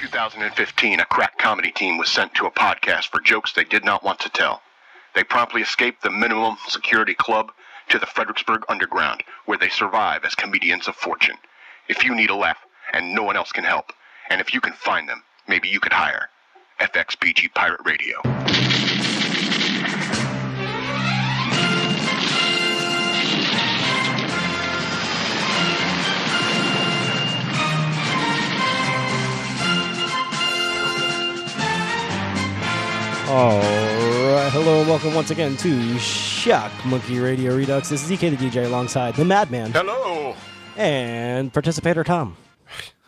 2015, a crack comedy team was sent to a podcast for jokes they did not want to tell. They promptly escaped the minimum security club to the Fredericksburg Underground, where they survive as comedians of fortune. If you need a laugh, and no one else can help, and if you can find them, maybe you could hire FXBG Pirate Radio. All right, hello and welcome once again to Shock Monkey Radio Redux. This is EK the DJ alongside the Madman. Hello! And Participator Tom.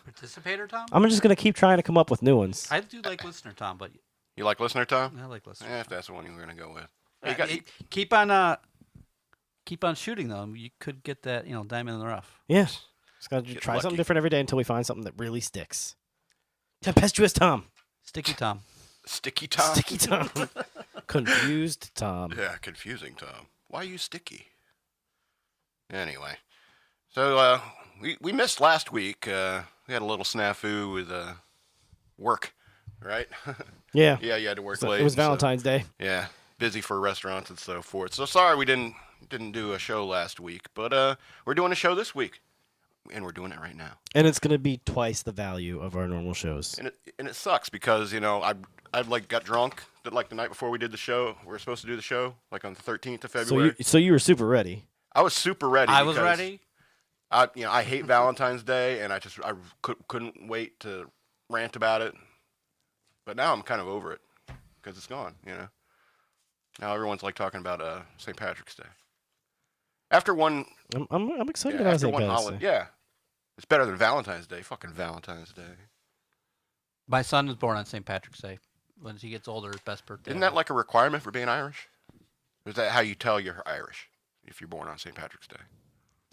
Participator Tom? I'm just going to keep trying to come up with new ones. I do like Listener Tom, but... You like Listener Tom? I like Listener Tom. If that's the one you were going to go with. Keep on shooting, though. You could get that, diamond in the rough. Yes. Just got to try something different every day until we find something that really sticks. Tempestuous Tom. Sticky Tom. Sticky Tom? Sticky Tom. Confused Tom. Yeah, confusing Tom. Why are you sticky? Anyway. So, we missed last week. We had a little snafu with work, right? Yeah. Yeah, you had to work So late. it was Valentine's Day. Yeah, busy for restaurants and so forth. So sorry we didn't do a show last week, but we're doing a show this week. And we're doing it right now. And it's going to be twice the value of our normal shows. And it sucks because, I got drunk the night before we did the show. We were supposed to do the show on the 13th of February. So you were super ready. I was super ready. I was ready. I hate Valentine's Day, and I couldn't wait to rant about it. But now I'm kind of over it because it's gone. Now everyone's talking about St. Patrick's Day. After one, I'm excited about St. Patrick's Day. Yeah, it's better than Valentine's Day. Fucking Valentine's Day. My son was born on St. Patrick's Day. When he gets older, his best birthday. Isn't that like a requirement for being Irish? Or is that how you tell you're Irish if you're born on St. Patrick's Day?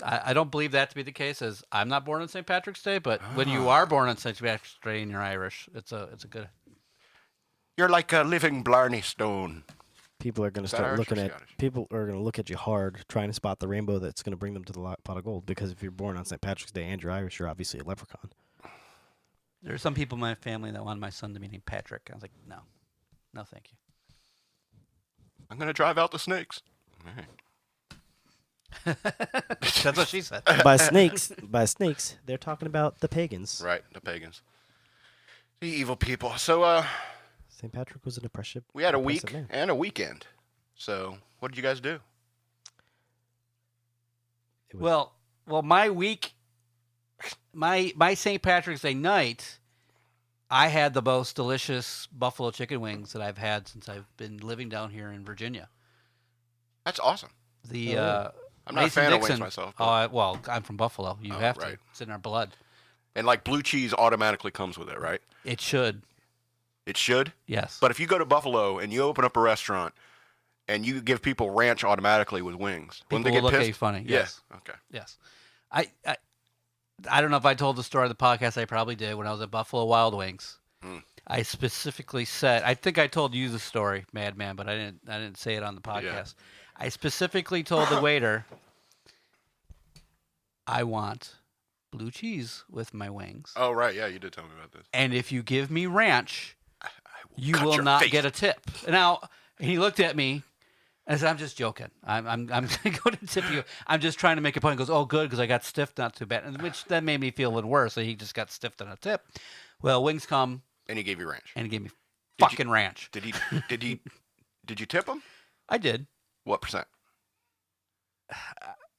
I don't believe that to be the case, as I'm not born on St. Patrick's Day, but when you are born on St. Patrick's Day and you're Irish, it's a good... You're like a living Blarney Stone. People are going to start looking at people are going to look at you hard, trying to spot the rainbow that's going to bring them to the pot of gold. Because if you're born on St. Patrick's Day and you're Irish, you're obviously a leprechaun. There are some people in my family that wanted my son to be named Patrick. I was like, no, thank you. I'm going to drive out the snakes. Right. That's what she said. By snakes, they're talking about the pagans. Right, the pagans, the evil people. So, St. Patrick was an oppressive. We had a week man. and a weekend. So, what did you guys do? Well, my week, my St. Patrick's Day night, I had the most delicious buffalo chicken wings that I've had since I've been living down here in Virginia. That's awesome. I'm not Mason a fan Dixon, of wings myself. Well, I'm from Buffalo. You have to. It's in our blood. And blue cheese automatically comes with it, right? It should. It should? Yes. But if you go to Buffalo and you open up a restaurant and you give people ranch automatically with wings, people when they get will look pissed? at you funny. Yeah. Yes. Okay. Yes. I don't know if I told the story on the podcast. I probably did. When I was at Buffalo Wild Wings, I specifically said, I think I told you the story, Madman, but I didn't say it on the podcast. Yeah. I specifically told the waiter, I want blue cheese with my wings. Oh, right. Yeah, you did tell me about this. And if you give me ranch, you will not get a tip. Now, he looked at me and said, I'm just joking. I'm going to go to tip you. I'm just trying to make a point. He goes, oh, good, because I got stiffed, not too bad. And which then made me feel a little worse. So he just got stiffed on a tip. Well, wings come. And he gave you ranch. And he gave me fucking ranch. Did you tip him? I did. What percent?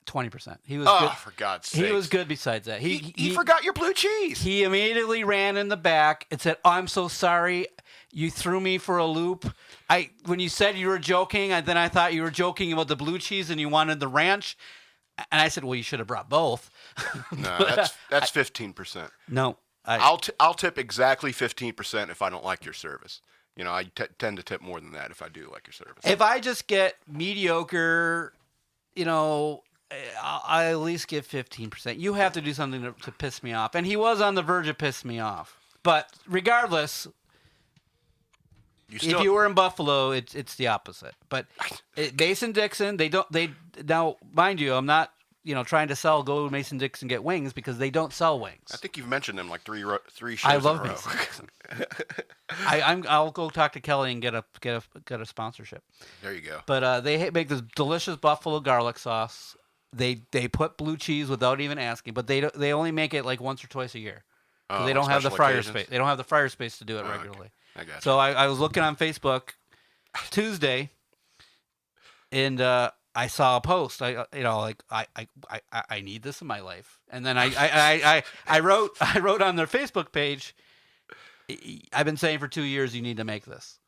20%. He was good. Oh, for God's sake. He was good besides that. He forgot your blue cheese. He immediately ran in the back and said, oh, I'm so sorry. You threw me for a loop. When you said you were joking, then I thought you were joking about the blue cheese and you wanted the ranch. And I said, well, you should have brought both. No, that's 15%. No. I'll tip exactly 15% if I don't like your service. I tend to tip more than that if I do like your service. If I just get mediocre, I'll at least give 15%. You have to do something to piss me off. And he was on the verge of pissing me off. But regardless, if you were in Buffalo, it's the opposite. But Mason Dixon, now, mind you, I'm not trying to sell go to Mason Dixon get wings because they don't sell wings. I think you've mentioned them like three shows I love in a row. Mason Dixon. I'll go talk to Kelly and get a sponsorship. There you go. But they make this delicious buffalo garlic sauce. They put blue cheese without even asking, but they only make it like once or twice a year. They don't have the fryer space. They don't have the fryer space to do it regularly. Okay. I got you. So I was looking on Facebook Tuesday, and I saw a post. I need this in my life. And then I wrote on their Facebook page, I've been saying for 2 years you need to make this.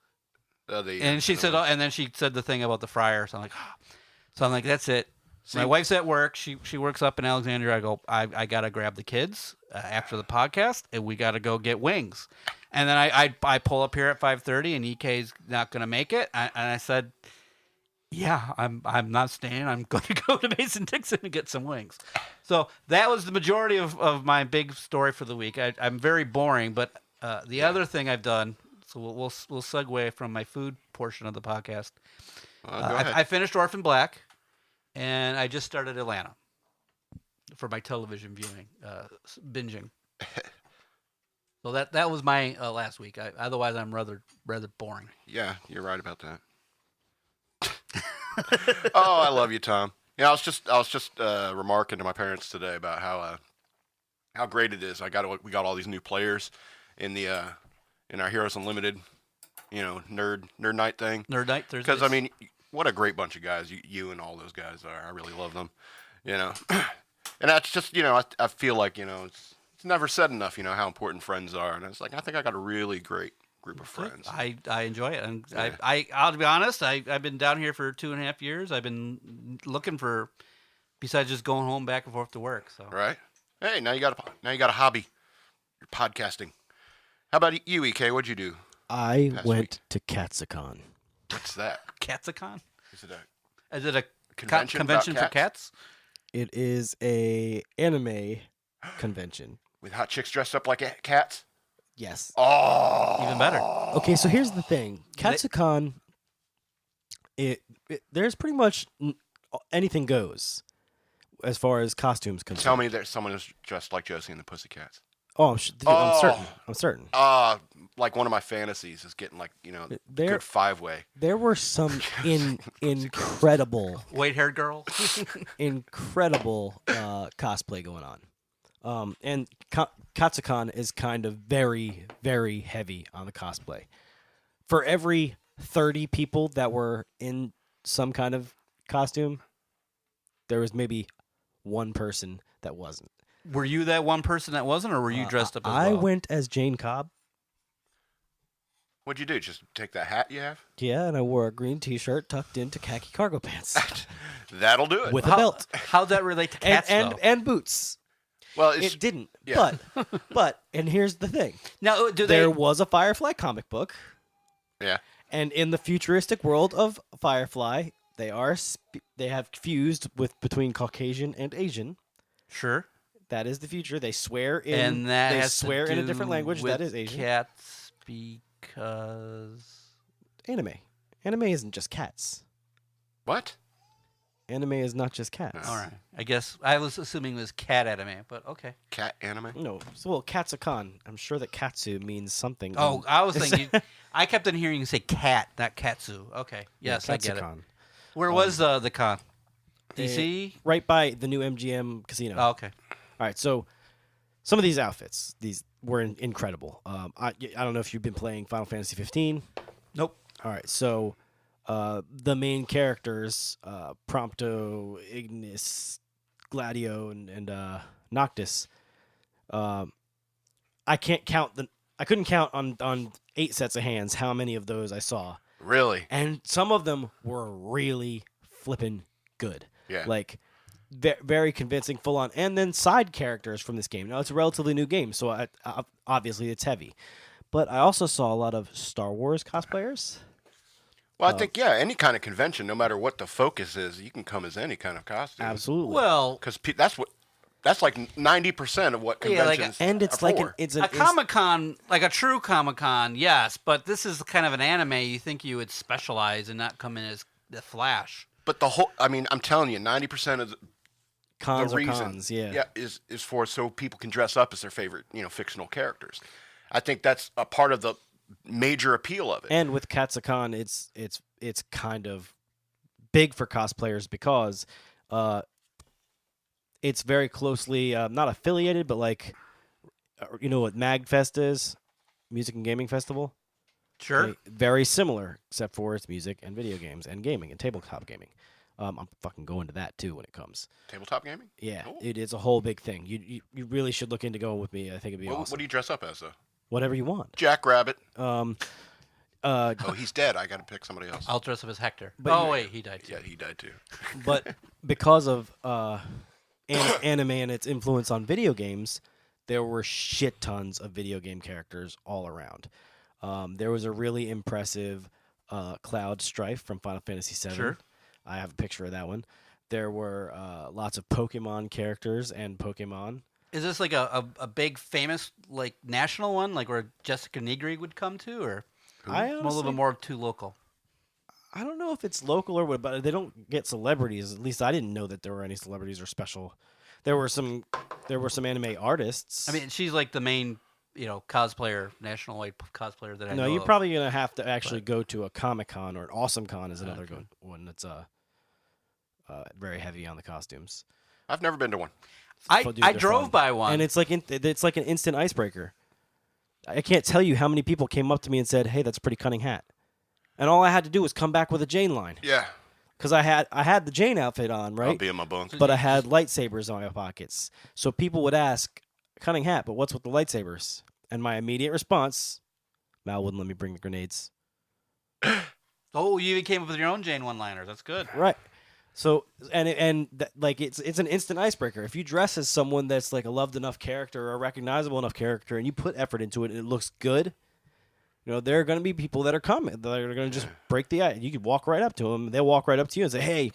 And she said, and then she said the thing about the fryer. So I'm like, that's it. My wife's at work. She works up in Alexandria. I go, I gotta grab the kids after the podcast, and we gotta go get wings. And then I pull up here at 5:30, and EK's not gonna make it. And I said, yeah, I'm not staying. I'm going to go to Mason Dixon and get some wings. So that was the majority of my big story for the week. I'm very boring, but the other thing I've done. So we'll segue from my food portion of the podcast. I finished Orphan Black. And I just started Atlanta for my television viewing, binging. So that was my last week. Otherwise, I'm rather boring. Yeah, you're right about that. Oh, I love you, Tom. Yeah, I was just remarking to my parents today about how great it is. We got all these new players in our Heroes Unlimited, nerd night thing. Nerd night Thursdays. Because I mean. What a great bunch of guys you and all those guys are. I really love them, And that's just, I feel like, it's never said enough, how important friends are. And it's like, I think I got a really great group of friends. I enjoy it. And yeah. I'll be honest, I've been down here for 2.5 years. I've been looking for, besides just going home back and forth to work. So right. Hey, now you got a hobby. You're podcasting. How about you, EK? What'd you do? I went to Katsicon. What's that? Katsicon? Is it a convention for cats? It is a anime convention. With hot chicks dressed up like cats? Yes. Oh! Even better. Okay, so here's the thing. Katsicon, there's pretty much anything goes as far as costumes concerned. Tell me there's someone who's dressed like Josie and the Pussycats. Oh, I'm certain. Like one of my fantasies is getting good 5-way. There were some incredible white-haired girl, incredible cosplay going on. And Katsicon is kind of very, very heavy on the cosplay. For every 30 people that were in some kind of costume, there was maybe one person that wasn't. Were you that one person that wasn't, or were you dressed up as well? I went as Jane Cobb. What'd you do? Just take that hat you have? Yeah, and I wore a green T-shirt tucked into khaki cargo pants. That'll do it. With a belt. How'd that relate to cats, and boots. Well, it didn't. Yeah. But and here's the thing. Now, there was a Firefly comic book. Yeah. And in the futuristic world of Firefly, they have fused between Caucasian and Asian. Sure. That is the future. They swear in. And that they has swear to in a do different language. with That is Asian. Cats because anime. Anime isn't just cats. What? Anime is not just cats. All right. I guess I was assuming it was cat anime, but okay. Cat anime? No. So, Katsicon. I'm sure that katsu means something. Oh, I was thinking. I kept on hearing you say cat, not katsu. Okay. Yes, I get it. Where was the con? DC? Right by the new MGM casino. Oh, okay. All right. So, some of these outfits, these were incredible. I don't know if you've been playing Final Fantasy 15. Nope. All right. So, the main characters, Prompto, Ignis, Gladio, and Noctis. I couldn't count on 8 sets of hands how many of those I saw. Really? And some of them were really flippin' good. Yeah. Like very convincing, full on, and then side characters from this game. Now it's a relatively new game, so obviously it's heavy. But I also saw a lot of Star Wars cosplayers. Well, I think any kind of convention, no matter what the focus is, you can come as any kind of costume. Absolutely. Well, because that's like 90% of what conventions. And it's are like for. It's a Comic-Con, like a true Comic-Con, yes. But this is kind of an anime. You think you would specialize and not come in as the Flash. But I'm telling you, 90% of Cons the are reason, cons, yeah. is for so people can dress up as their favorite, fictional characters. I think that's a part of the major appeal of it. And with Katsucon, it's kind of big for cosplayers because it's very closely not affiliated, but like you know what MagFest is, Music and Gaming Festival. Sure. Okay, very similar, except for it's music and video games and gaming and tabletop gaming. I'm fucking going to that too when it comes. Tabletop gaming? Yeah, Cool. it is a whole big thing. You really should look into going with me. I think it'd be awesome. What do you dress up as, though? Whatever you want. Jackrabbit. Oh, He's dead. I got to pick somebody else. I'll dress up as Hector. But wait, he died too. Yeah, he died too. but because of anime and its influence on video games, there were shit tons of video game characters all around. There was a really impressive Cloud Strife from Final Fantasy VII. Sure. I have a picture of that one. There were lots of Pokemon characters and Pokemon. Is this like a big famous like national one, like where Jessica Negri would come to, or I a little bit more too local? I don't know if it's local or what, but they don't get celebrities. At least I didn't know that there were any celebrities or special. There were some anime artists. I mean, she's like the main, cosplayer, national-wide cosplayer that I know. No, you're of. probably gonna have to actually go to a Comic-Con or an Awesome Con is another good one that's very heavy on the costumes. I've never been to one. I They're drove fun. by one, and it's like an instant icebreaker. I can't tell you how many people came up to me and said, "Hey, that's a pretty cunning hat," and all I had to do was come back with a Jane line. Yeah. Because I had the Jane outfit on, right? I'll be in my bones. But I had lightsabers on my pockets. So people would ask, cunning hat, but what's with the lightsabers? And my immediate response, Mal wouldn't let me bring the grenades. Oh, you even came up with your own Jane one-liner. That's good. Right. So, it's an instant icebreaker. If you dress as someone that's like a loved enough character or a recognizable enough character and you put effort into it and it looks good, there are going to be people that are coming. They're going to just break the ice. You could walk right up to them. They'll walk right up to you and say, "Hey,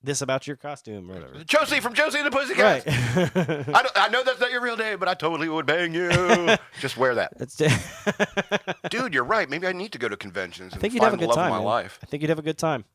this about your costume," or whatever. Josie from Josie and the Pussycats. Right. I know that's not your real name, but I totally would bang you. Just wear that. Dude, you're right. Maybe I need to go to conventions and I think you'd have a find the good love time. of my life. I think you'd have a good time.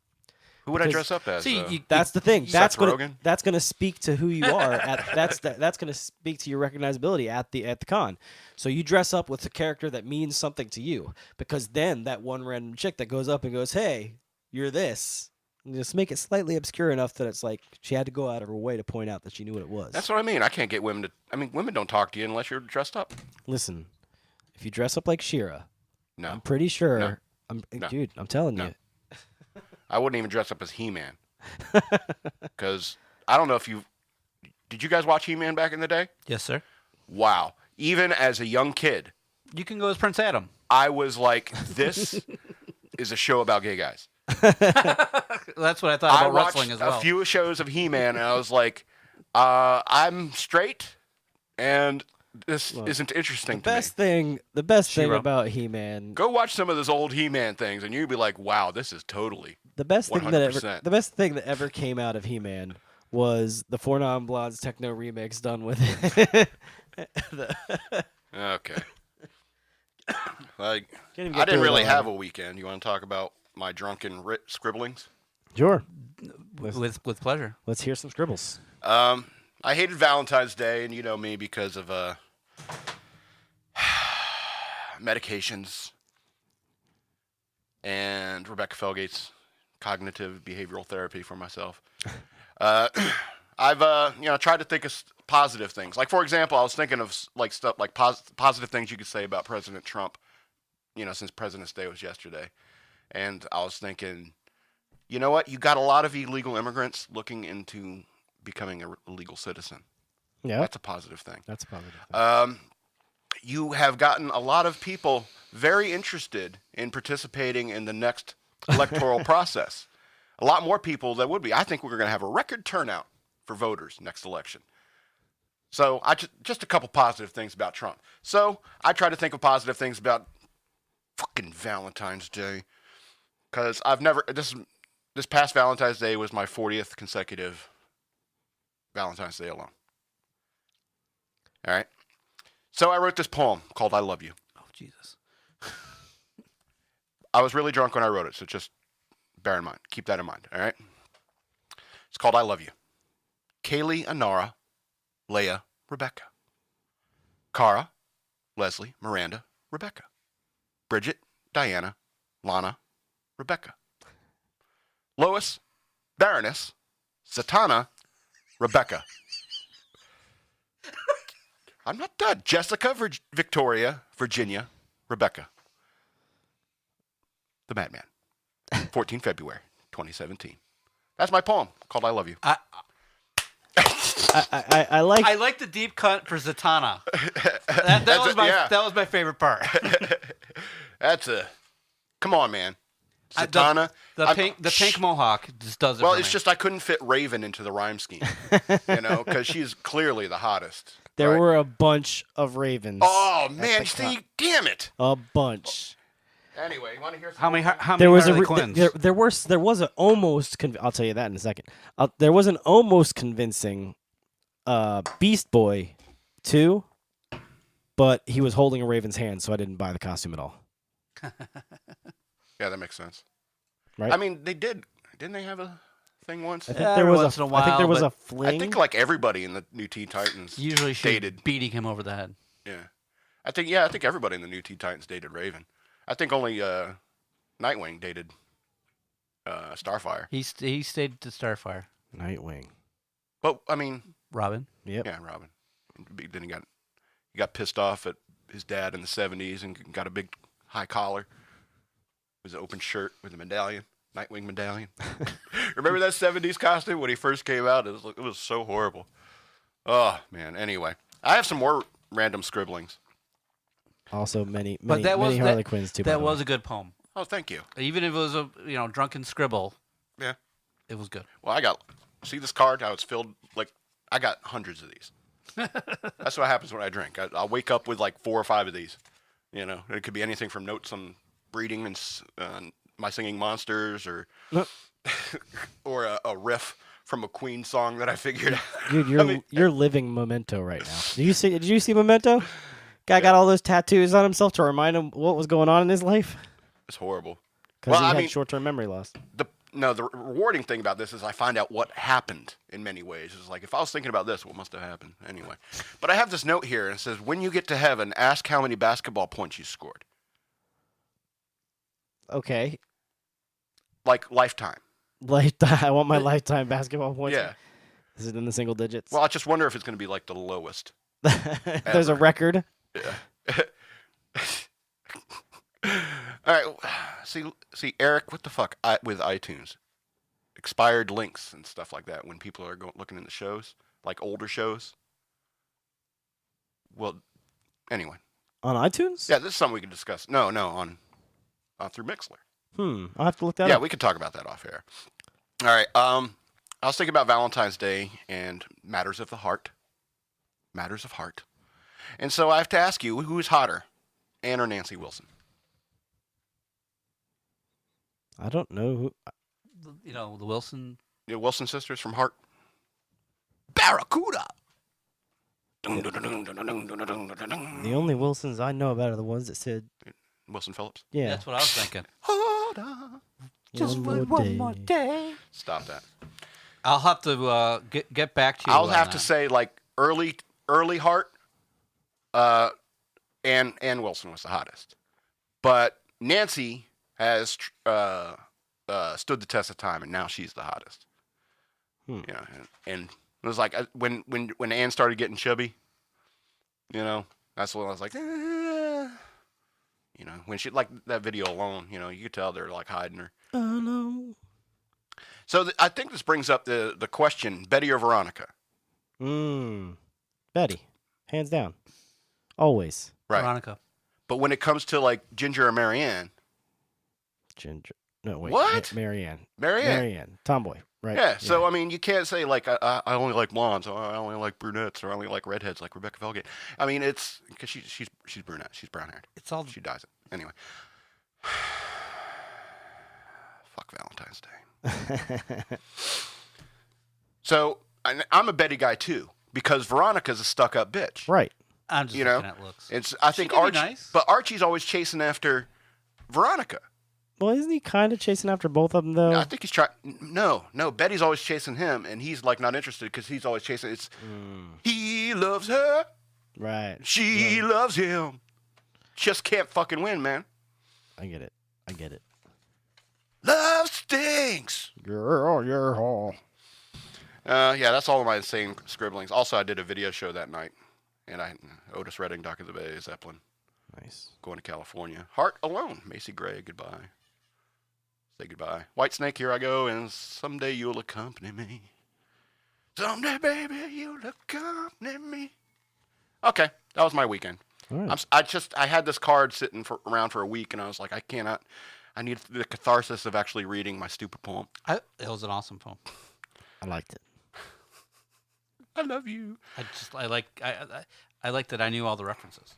Who would I dress up as? See, That's the thing. Seth That's Rogen? gonna speak to who you are. That's gonna speak to your recognizability at the con. So you dress up with a character that means something to you, because then that one random chick that goes up and goes, "Hey, you're this," and just make it slightly obscure enough that it's like she had to go out of her way to point out that she knew what it was. That's what I mean. I can't get women to. I mean, women don't talk to you unless you're dressed up. Listen, if you dress up like She-Ra, No. I'm pretty sure. No. Dude, I'm telling No. you. I wouldn't even dress up as He-Man. Because I don't know if you. Did you guys watch He-Man back in the day? Yes, sir. Wow. Even as a young kid, You can go as Prince Adam. I was like, this is a show about gay guys. That's what I thought I about watched wrestling as well. a few shows of He-Man, and I was like, I'm straight, and this isn't interesting to me. The best thing She-Ra. about He-Man. Go watch some of those old He-Man things, and you'd be like, wow, this is totally The best thing 100%. that ever came out of He-Man was the Four Non Blondes techno remix done with Okay. Like, Can't even I get didn't through it really all. have a weekend. You want to talk about my drunken scribblings? Sure. with pleasure. Let's hear some scribbles. I hated Valentine's Day, and you know me because of medications and Rebecca Felgate's cognitive behavioral therapy for myself. I've tried to think of positive things. Like, for example, I was thinking of like stuff like positive things you could say about President Trump. Since President's Day was yesterday, and I was thinking, you know what? You got a lot of illegal immigrants looking into becoming a legal citizen. Yeah, That's a positive thing. that's a positive. You have gotten a lot of people very interested in participating in the next electoral process. A lot more people that would be. I think we're going to have a record turnout for voters next election. So just a couple positive things about Trump. So I try to think of positive things about fucking Valentine's Day, because I've never this past Valentine's Day was my 40th consecutive Valentine's Day alone. All right. So I wrote this poem called I Love You. Oh, Jesus. I was really drunk when I wrote it, so just bear in mind. Keep that in mind, all right? It's called I Love You. Kaylee, Anara, Leia, Rebecca. Cara, Leslie, Miranda, Rebecca. Bridget, Diana, Lana, Rebecca. Lois, Baroness, Zatanna, Rebecca. I'm not done. Jessica, Victoria, Virginia, Rebecca. The Madman. 14 February 2017. That's my poem called I Love You. I like. I like the deep cut for Zatanna. That was my favorite part. That's a. Come on, man. Zatanna. The pink mohawk just does it. Well, for it's me. just I couldn't fit Raven into the rhyme scheme, because she's clearly the hottest. There right? were a bunch of ravens. Oh man, see, damn it! A bunch. Anyway, you want to hear some How many There was Harley a Quinns? there was an almost. I'll tell you that in a second. There was an almost convincing Beast Boy 2, but he was holding a raven's hand, so I didn't buy the costume at all. Yeah, that makes sense. Right? I mean, they did. Didn't they have a thing once? I think Yeah, there every was once in a I think there while, was a but fling. I think like everybody in the new Teen Titans Usually she's dated. beating him over the head. Yeah, I think everybody in the new Teen Titans dated Raven. I think only Nightwing dated Starfire. He stayed to Starfire. Nightwing. But I mean, Robin. Yep. yeah, Robin. Then he got pissed off at his dad in the '70s and got a big high collar. It was an open shirt with a medallion, Nightwing medallion. Remember that '70s costume when he first came out? It was so horrible. Oh man. Anyway, I have some more random scribblings. Also, many that Harley Quinns too. by That the was way. a good poem. Oh, thank you. Even if it was a drunken scribble, Yeah. it was good. Well, see this card, how it's filled, I got hundreds of these. That's what happens when I drink. I'll wake up with 4 or 5 of these. It could be anything from notes on breeding and my singing monsters or or a riff from a Queen song that I figured out. Dude, you're living Memento right now. Did you see Memento? Guy got all those tattoos on himself to remind him what was going on in his life It's horrible. because he had short-term memory loss. The rewarding thing about this is I find out what happened in many ways. It's like, if I was thinking about this, what must have happened? Anyway. But I have this note here, and it says, when you get to heaven, ask how many basketball points you scored. Okay, Lifetime. I want my lifetime basketball points. Yeah. Is it in the single digits? Well, I just wonder if it's going to be the lowest. There's a record. Yeah. All right. See, Eric, what the fuck with iTunes? Expired links and stuff like that when people are looking in the shows, older shows. Well, anyway. On iTunes? Yeah, this is something we can discuss. No, on through Mixler. I'll have to look that Yeah, up. we could talk about that off air. All right. I was thinking about Valentine's Day and matters of the heart. Matters of heart. And so I have to ask you, who is hotter, Anne or Nancy Wilson? I don't know who. The Wilson. The Wilson sisters from Heart. Barracuda. The only Wilsons I know about are the ones that said, Wilson Phillips. yeah. That's what I was thinking. Just one more day. Stop that. I'll have to get back to you. I'll on have that. to say early Heart. Ann Wilson was the hottest, but Nancy has stood the test of time, and now she's the hottest. And it was like when Ann started getting chubby, that's when I was like, when she that video alone, you could tell they're hiding her. Oh no. So I think this brings up the question: Betty or Veronica? Betty, hands down, always. Right. Veronica. But when it comes to Ginger or Marianne, Ginger. No wait. What? Marianne. Marianne. Tomboy. Right. Yeah, so I mean, you can't say I only like blondes, or I only like brunettes, or I only like redheads like Rebecca Felgate. I mean, it's because she's brunette, she's brown haired. It's all. She dyes it anyway. Fuck Valentine's Day. So I'm a Betty guy too because Veronica's a stuck-up bitch. Right. I'm just looking at looks. I think can be Archie, nice. but Archie's always chasing after Veronica. Well, isn't he kind of chasing after both of them though? I think he's trying. No. Betty's always chasing him, and he's like not interested because he's always chasing. It's he loves her, right? She loves him. Just can't fucking win, man. I get it. Love stinks. Girl, you're all. Yeah, that's all of my insane scribblings. Also, I did a video show that night, and Otis Redding, Dock of the Bay, Zeppelin. Nice. Going to California. Heart Alone. Macy Gray, goodbye. Say goodbye. Whitesnake, here I go, and someday you'll accompany me. Someday, baby, you'll accompany me. Okay, that was my weekend. Right. I had this card sitting around for a week, and I was like, I cannot. I need the catharsis of actually reading my stupid poem. It was an awesome poem. I liked it. I love you. I like that I knew all the references.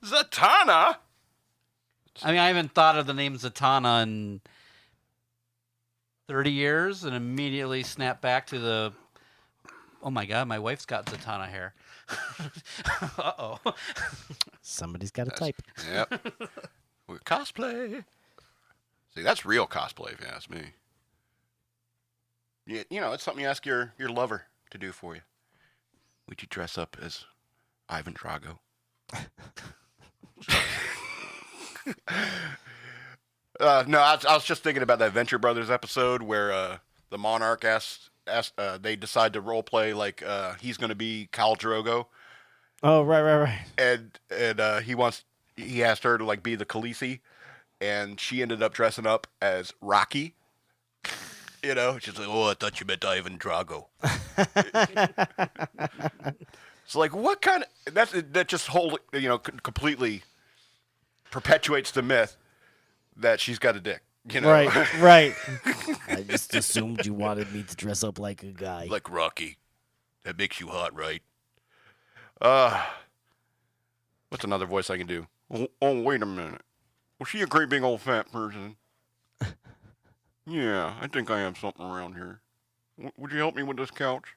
Zatanna. I mean, I haven't thought of the name Zatanna in 30 years, and immediately snapped back to the. Oh my God, my wife's got Zatanna hair. Uh-oh. Somebody's got to type. Yep. We're cosplay. See, that's real cosplay, if you ask me. You know, it's something you ask your lover to do for you. Would you dress up as Ivan Drago? No, I was just thinking about that Venture Brothers episode where the Monarch they decide to role play like he's going to be Khal Drogo. Oh, right. And he asked her to like be the Khaleesi, and she ended up dressing up as Rocky. You know, she's like, "Oh, I thought you meant Ivan Drago." It's like, what kind of that just completely perpetuates the myth that she's got a dick. You know, right. I just assumed you wanted me to dress up like a guy, like Rocky. That makes you hot, right? What's another voice I can do? Oh, wait a minute. Was she a great big old fat person? Yeah, I think I have something around here. Would you help me with this couch?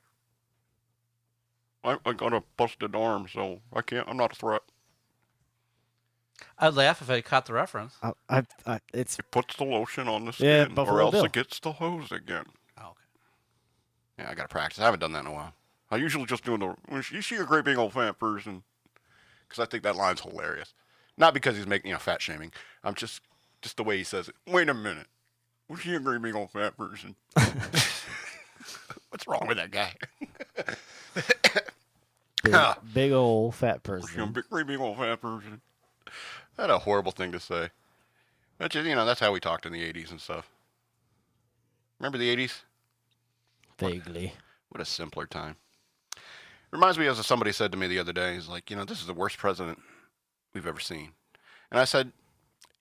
I got a busted arm, so I'm not a threat. I'd laugh if I caught the reference. It puts the lotion on the skin, or else it gets the hose again. Oh, okay. Yeah, I gotta practice. I haven't done that in a while. I usually just do you see a great big old fat person? Because I think that line's hilarious. Not because he's making, fat shaming. I'm just the way he says it. Wait a minute. Was she a great big old fat person? What's wrong with that guy? big old fat person. Was she a great big old fat person? That's a horrible thing to say. But that's how we talked in the 80s and stuff. Remember the 80s? Vaguely. What a simpler time. Reminds me of somebody said to me the other day, he's like, this is the worst president we've ever seen. And I said,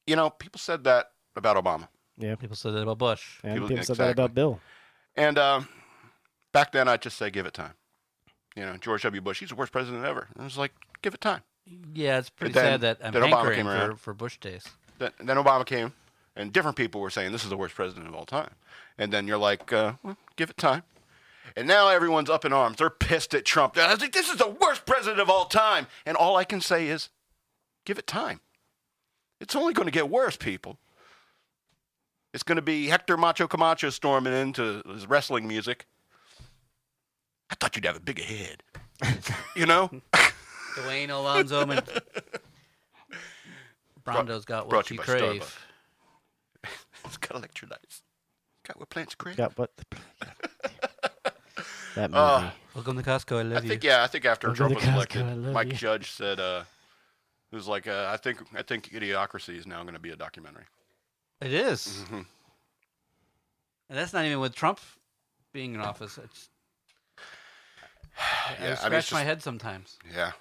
people said that about Obama. Yeah. People said that about Bush. And people said that about Bill. And back then, I'd just say, give it time. George W. Bush, he's the worst president ever. And I was like, give it time. Yeah, it's pretty sad that I'm hankering for Bush days. Then Obama came, and different people were saying, this is the worst president of all time. And then you're like, well, give it time. And now everyone's up in arms. They're pissed at Trump. I was like, this is the worst president of all time. And all I can say is, give it time. It's only going to get worse, people. It's going to be Hector Macho Camacho storming into his wrestling music. I thought you'd have a bigger head. Dwayne Alonzo Brando's got what you crave. It's got electrolytes. Got what plants crave. Got what? That movie. Welcome to Costco. I love you. I think after Trump was elected, Mike Judge said, it was like, I think Idiocracy is now going to be a documentary. It is. Mm-hmm. And that's not even with Trump being in office. I scratch my head sometimes. Yeah,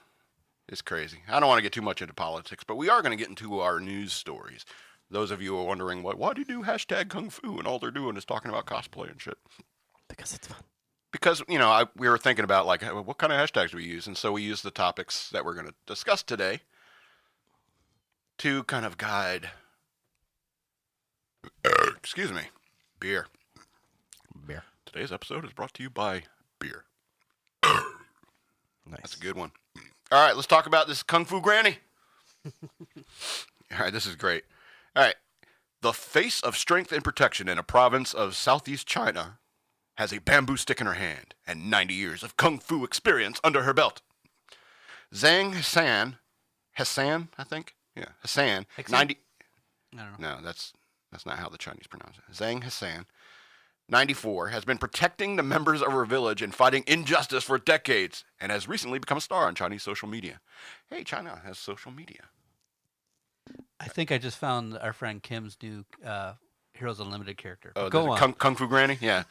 it's crazy. I don't want to get too much into politics, but we are going to get into our news stories. Those of you who are wondering, why do you do hashtag Kung Fu and all they're doing is talking about cosplay and shit? Because it's fun. Because, we were thinking about, like, what kind of hashtags do we use? And so we use the topics that we're going to discuss today to kind of guide, beer. Today's episode is brought to you by beer. Nice. That's a good one. All right, let's talk about this Kung Fu Granny. All right, this is great. All right. The face of strength and protection in a province of southeast China has a bamboo stick in her hand and 90 years of kung fu experience under her belt. Zhang Hassan, I think? Yeah, Hassan. 90. I don't know. No, that's not how the Chinese pronounce it. Zhang Hassan, 94, has been protecting the members of her village and fighting injustice for decades and has recently become a star on Chinese social media. Hey, China has social media. I think I just found our friend Kim's new Heroes Unlimited character. Oh, Go on. Kung Fu Granny? Yeah.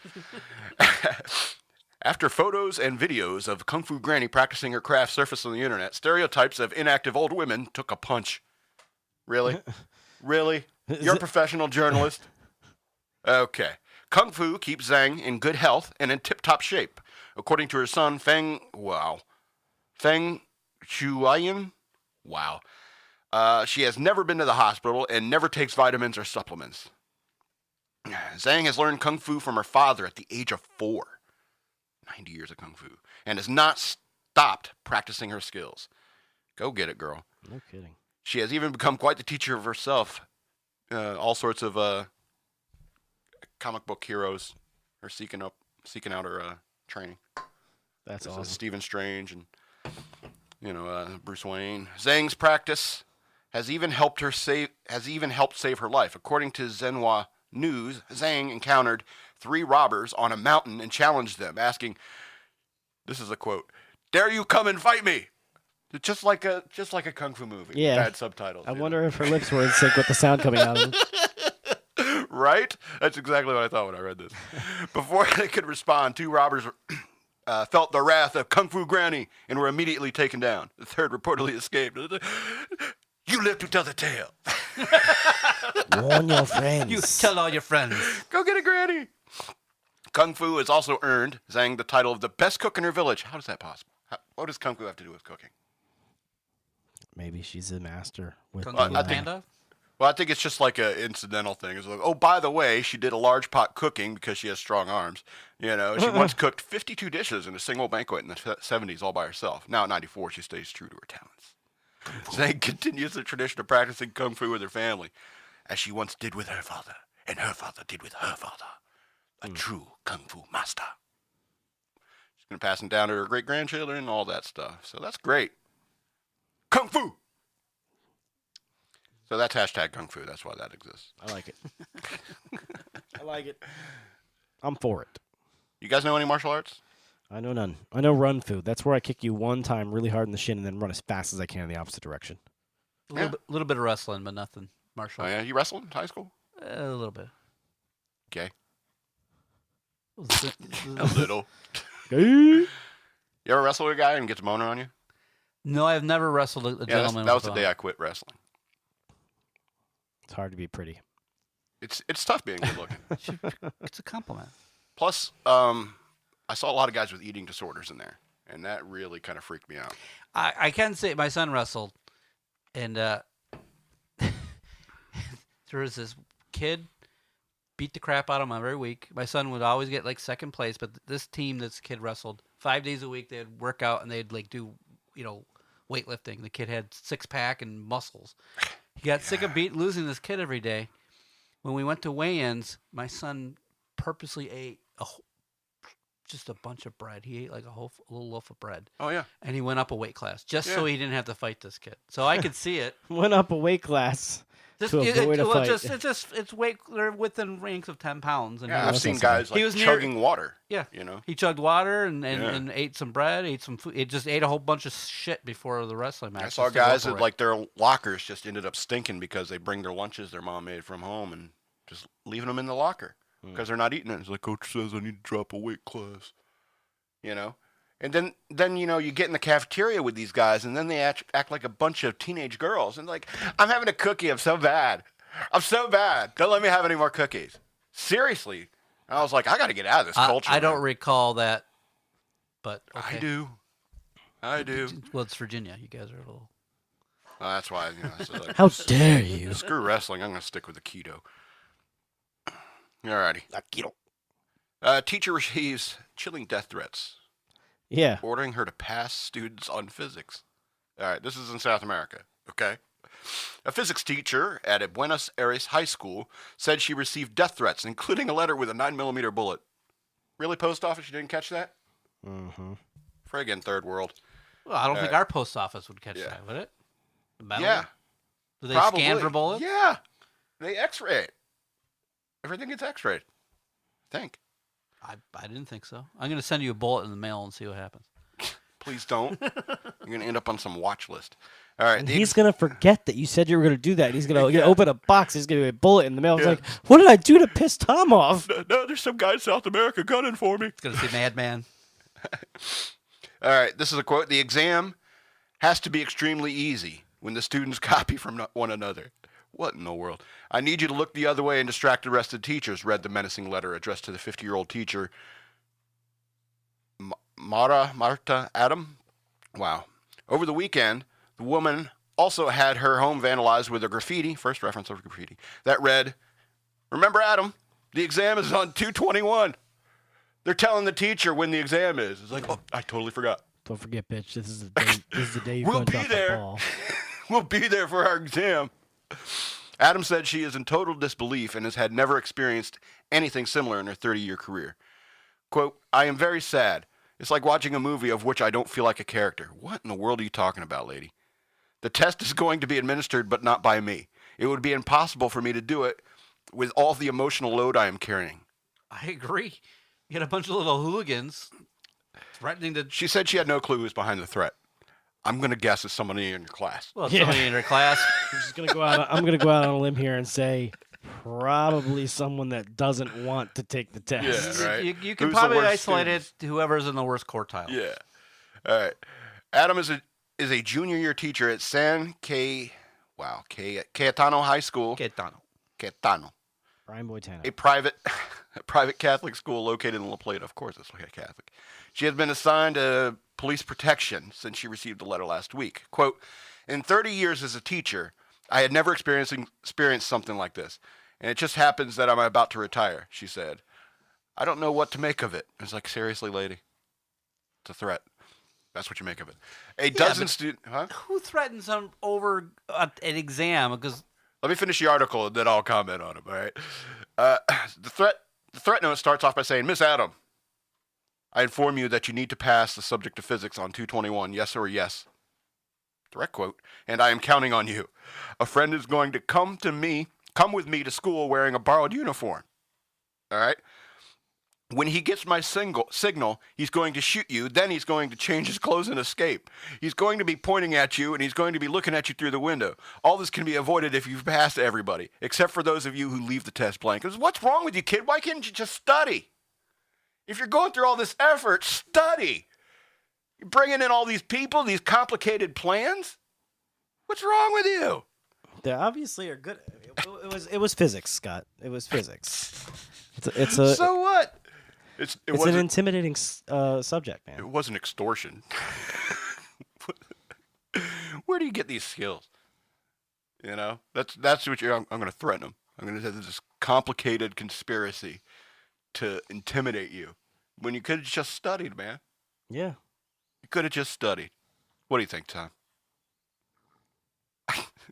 After photos and videos of Kung Fu Granny practicing her craft surfaced on the internet, stereotypes of inactive old women took a punch. Really? Really? You're a professional journalist? Okay. Kung Fu keeps Zhang in good health and in tip-top shape. According to her son, Feng Shuayan. Wow. She has never been to the hospital and never takes vitamins or supplements. Zhang has learned Kung Fu from her father at the age of 4. 90 years of Kung Fu. And has not stopped practicing her skills. Go get it, girl. No kidding. She has even become quite the teacher of herself. All sorts of comic book heroes are seeking out her training. That's There's, awesome. Stephen Strange and Bruce Wayne. Zhang's practice has even helped save her life. According to Xinhua News, Zhang encountered 3 robbers on a mountain and challenged them, asking, this is a quote, "Dare you come and fight me?" Just like a kung fu movie. Yeah. Bad subtitles. I wonder if her lips were in sync with the sound coming out of them. Right? That's exactly what I thought when I read this. Before they could respond, 2 robbers felt the wrath of Kung Fu Granny and were immediately taken down. The third reportedly escaped. You live to tell the tale. Warn your friends. You tell all your friends. Go get it, Granny. Kung Fu has also earned Zhang the title of the best cook in her village. How is that possible? What does Kung Fu have to do with cooking? Maybe she's a master with Kung Well, Fu I think- Panda? Well, I think it's just like an incidental thing. It's like, oh, by the way, she did a large pot cooking because she has strong arms. You know, she once cooked 52 dishes in a single banquet in the 70s all by herself. Now at 94, she stays true to her talents. Zhang continues the tradition of practicing Kung Fu with her family, as she once did with her father, and her father did with her father. A true Kung Fu master. She's going to pass them down to her great-grandchildren and all that stuff. So that's great. Kung Fu! So that's hashtag Kung Fu. That's why that exists. I like it. I like it. I'm for it. You guys know any martial arts? I know none. I know run fu. That's where I kick you one time really hard in the shin and then run as fast as I can in the opposite direction. A little bit of wrestling, but nothing martial. Oh, yeah? You wrestled in high school? A little bit. Okay. A A little. Hey. You ever wrestle with a guy and gets a boner on you? No, I've never wrestled a Yeah, gentleman. that was with the a- day I quit wrestling. It's hard to be pretty. It's tough being good looking. It's a compliment. Plus, I saw a lot of guys with eating disorders in there, and that really kind of freaked me out. I can say my son wrestled, and there was this kid beat the crap out of him every week. My son would always get like second place, but this team, this kid wrestled 5 days a week. They'd work out and they'd like do weightlifting. The kid had 6-pack and muscles. He got sick of losing this kid every day. When we went to weigh-ins, my son purposely ate just a bunch of bread. He ate like a little loaf of bread. Oh, yeah. And he went up a weight class just so Yeah. he didn't have to fight this kid. So I could see it. Went up a weight class Just, to avoid a fight. it's weight. They're within ranks of 10 pounds. And Yeah, he I've was- seen not so guys He like was near- chugging water. Yeah. You know? He chugged water and Yeah. ate some bread, ate some food. It just ate a whole bunch of shit before the wrestling match. I saw just to go guys for that it. like their lockers just ended up stinking because they bring their lunches their mom made from home and just leaving them in the locker because they're not eating it. It's like, Coach says I need to drop a weight class. You know? And then you get in the cafeteria with these guys and then they act like a bunch of teenage girls and like, I'm having a cookie. I'm so bad. Don't let me have any more cookies. Seriously. And I was like, I got to get out of this culture. I don't man. recall that, but okay. I do. Well, it's Virginia. You guys are a little. That's why, so like, How dare you? screw wrestling. I'm going to stick with the keto. Alrighty. Keto. Teacher receives chilling death threats, Yeah. ordering her to pass students on physics. All right, this is in South America, okay? A physics teacher at a Buenos Aires high school said she received death threats, including a letter with a 9mm bullet. Really, post office? You didn't catch that? Mm-hmm. Friggin' third world. Well, I don't think our post office would catch that, would it? The metal? Yeah. Do they Probably. scan for bullets? Yeah. They x-ray it. Everything gets x-rayed. I think. I didn't think so. I'm going to send you a bullet in the mail and see what happens. Please don't. You're going to end up on some watch list. All right. And he's going to forget that you said you were going to do that. And he's going to open a box. He's going to be a bullet in the mail. It's like, what did I do to piss Tom off? No, there's some guy in South America gunning for me. It's going to say Madman. All right. This is a quote. The exam has to be extremely easy when the students copy from one another. What in the world? I need you to look the other way and distract the rest of the teachers, read the menacing letter addressed to the 50-year-old teacher, Marta Adam. Wow. Over the weekend, the woman also had her home vandalized with a graffiti, first reference of graffiti, that read, "Remember, Adam, the exam is on 2/21. They're telling the teacher when the exam is." It's like, oh, I totally forgot. Don't forget, bitch. This is the day. This is the day you're We'll going to be drop there. the ball. We'll be there for our exam. Adam said she is in total disbelief and has had never experienced anything similar in her 30-year career. Quote, "I am very sad. It's like watching a movie of which I don't feel like a character." What in the world are you talking about, lady? "The test is going to be administered, but not by me. It would be impossible for me to do it with all the emotional load I am carrying." I agree. You got a bunch of little hooligans threatening to... She said she had no clue who was behind the threat. I'm going to guess it's somebody in your class. Well, somebody in her class. I'm just gonna go out. I'm gonna go out on a limb here and say, probably someone that doesn't want to take the test. Yeah, right. You can Who's the probably worst isolate students? it to whoever's in the worst quartile. Yeah. All right. Adam is a junior year teacher at Cayetano High School. Cayetano. Brian Boitano. A private Catholic school located in La Plata. Of course, it's like a Catholic. She has been assigned to police protection since she received the letter last week. Quote, "In 30 years as a teacher, I had never experienced something like this. And it just happens that I'm about to retire," she said. "I don't know what to make of it." It's like, seriously, lady? It's a threat. That's what you make of it. A dozen students... Huh? Who threatens them over an exam? Because Let me finish the article, and then I'll comment on it, all right? The threat note starts off by saying, "Miss Adam, I inform you that you need to pass the subject of physics on 2/21, yes or yes." Direct quote. "And I am counting on you. A friend is going to come with me to school wearing a borrowed uniform. All right? When he gets my signal, he's going to shoot you. Then he's going to change his clothes and escape. He's going to be pointing at you, and he's going to be looking at you through the window. All this can be avoided if you've passed everybody, except for those of you who leave the test blank." Because what's wrong with you, kid? Why can't you just study? If you're going through all this effort, study. You're bringing in all these people, these complicated plans. What's wrong with you? They obviously are good. It was physics, Scott. It was physics. It's So what? It's an intimidating subject, man. It wasn't extortion. Where do you get these skills? You know, that's what I'm going to threaten them. I'm going to say there's this complicated conspiracy to intimidate you when you could have just studied, man. Yeah. You could have just studied. What do you think, Tom?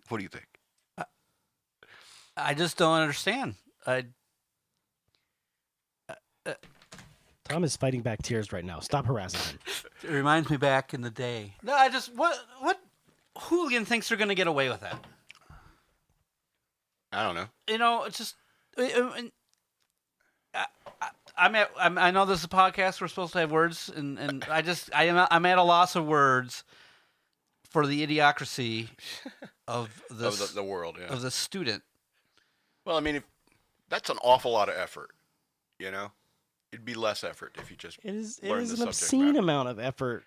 What do you think? I just don't understand. Tom is fighting back tears right now. Stop harassing him. It reminds me back in the day. No, I just what hooligan thinks they're going to get away with that? I don't know. You know, it's just. I know this is a podcast. We're supposed to have words, and I'm at a loss of words for the idiocracy of the world, yeah. of the student. Well, I mean, that's an awful lot of effort. You know, it'd be less effort if you just It is learn the an subject obscene matter. amount of effort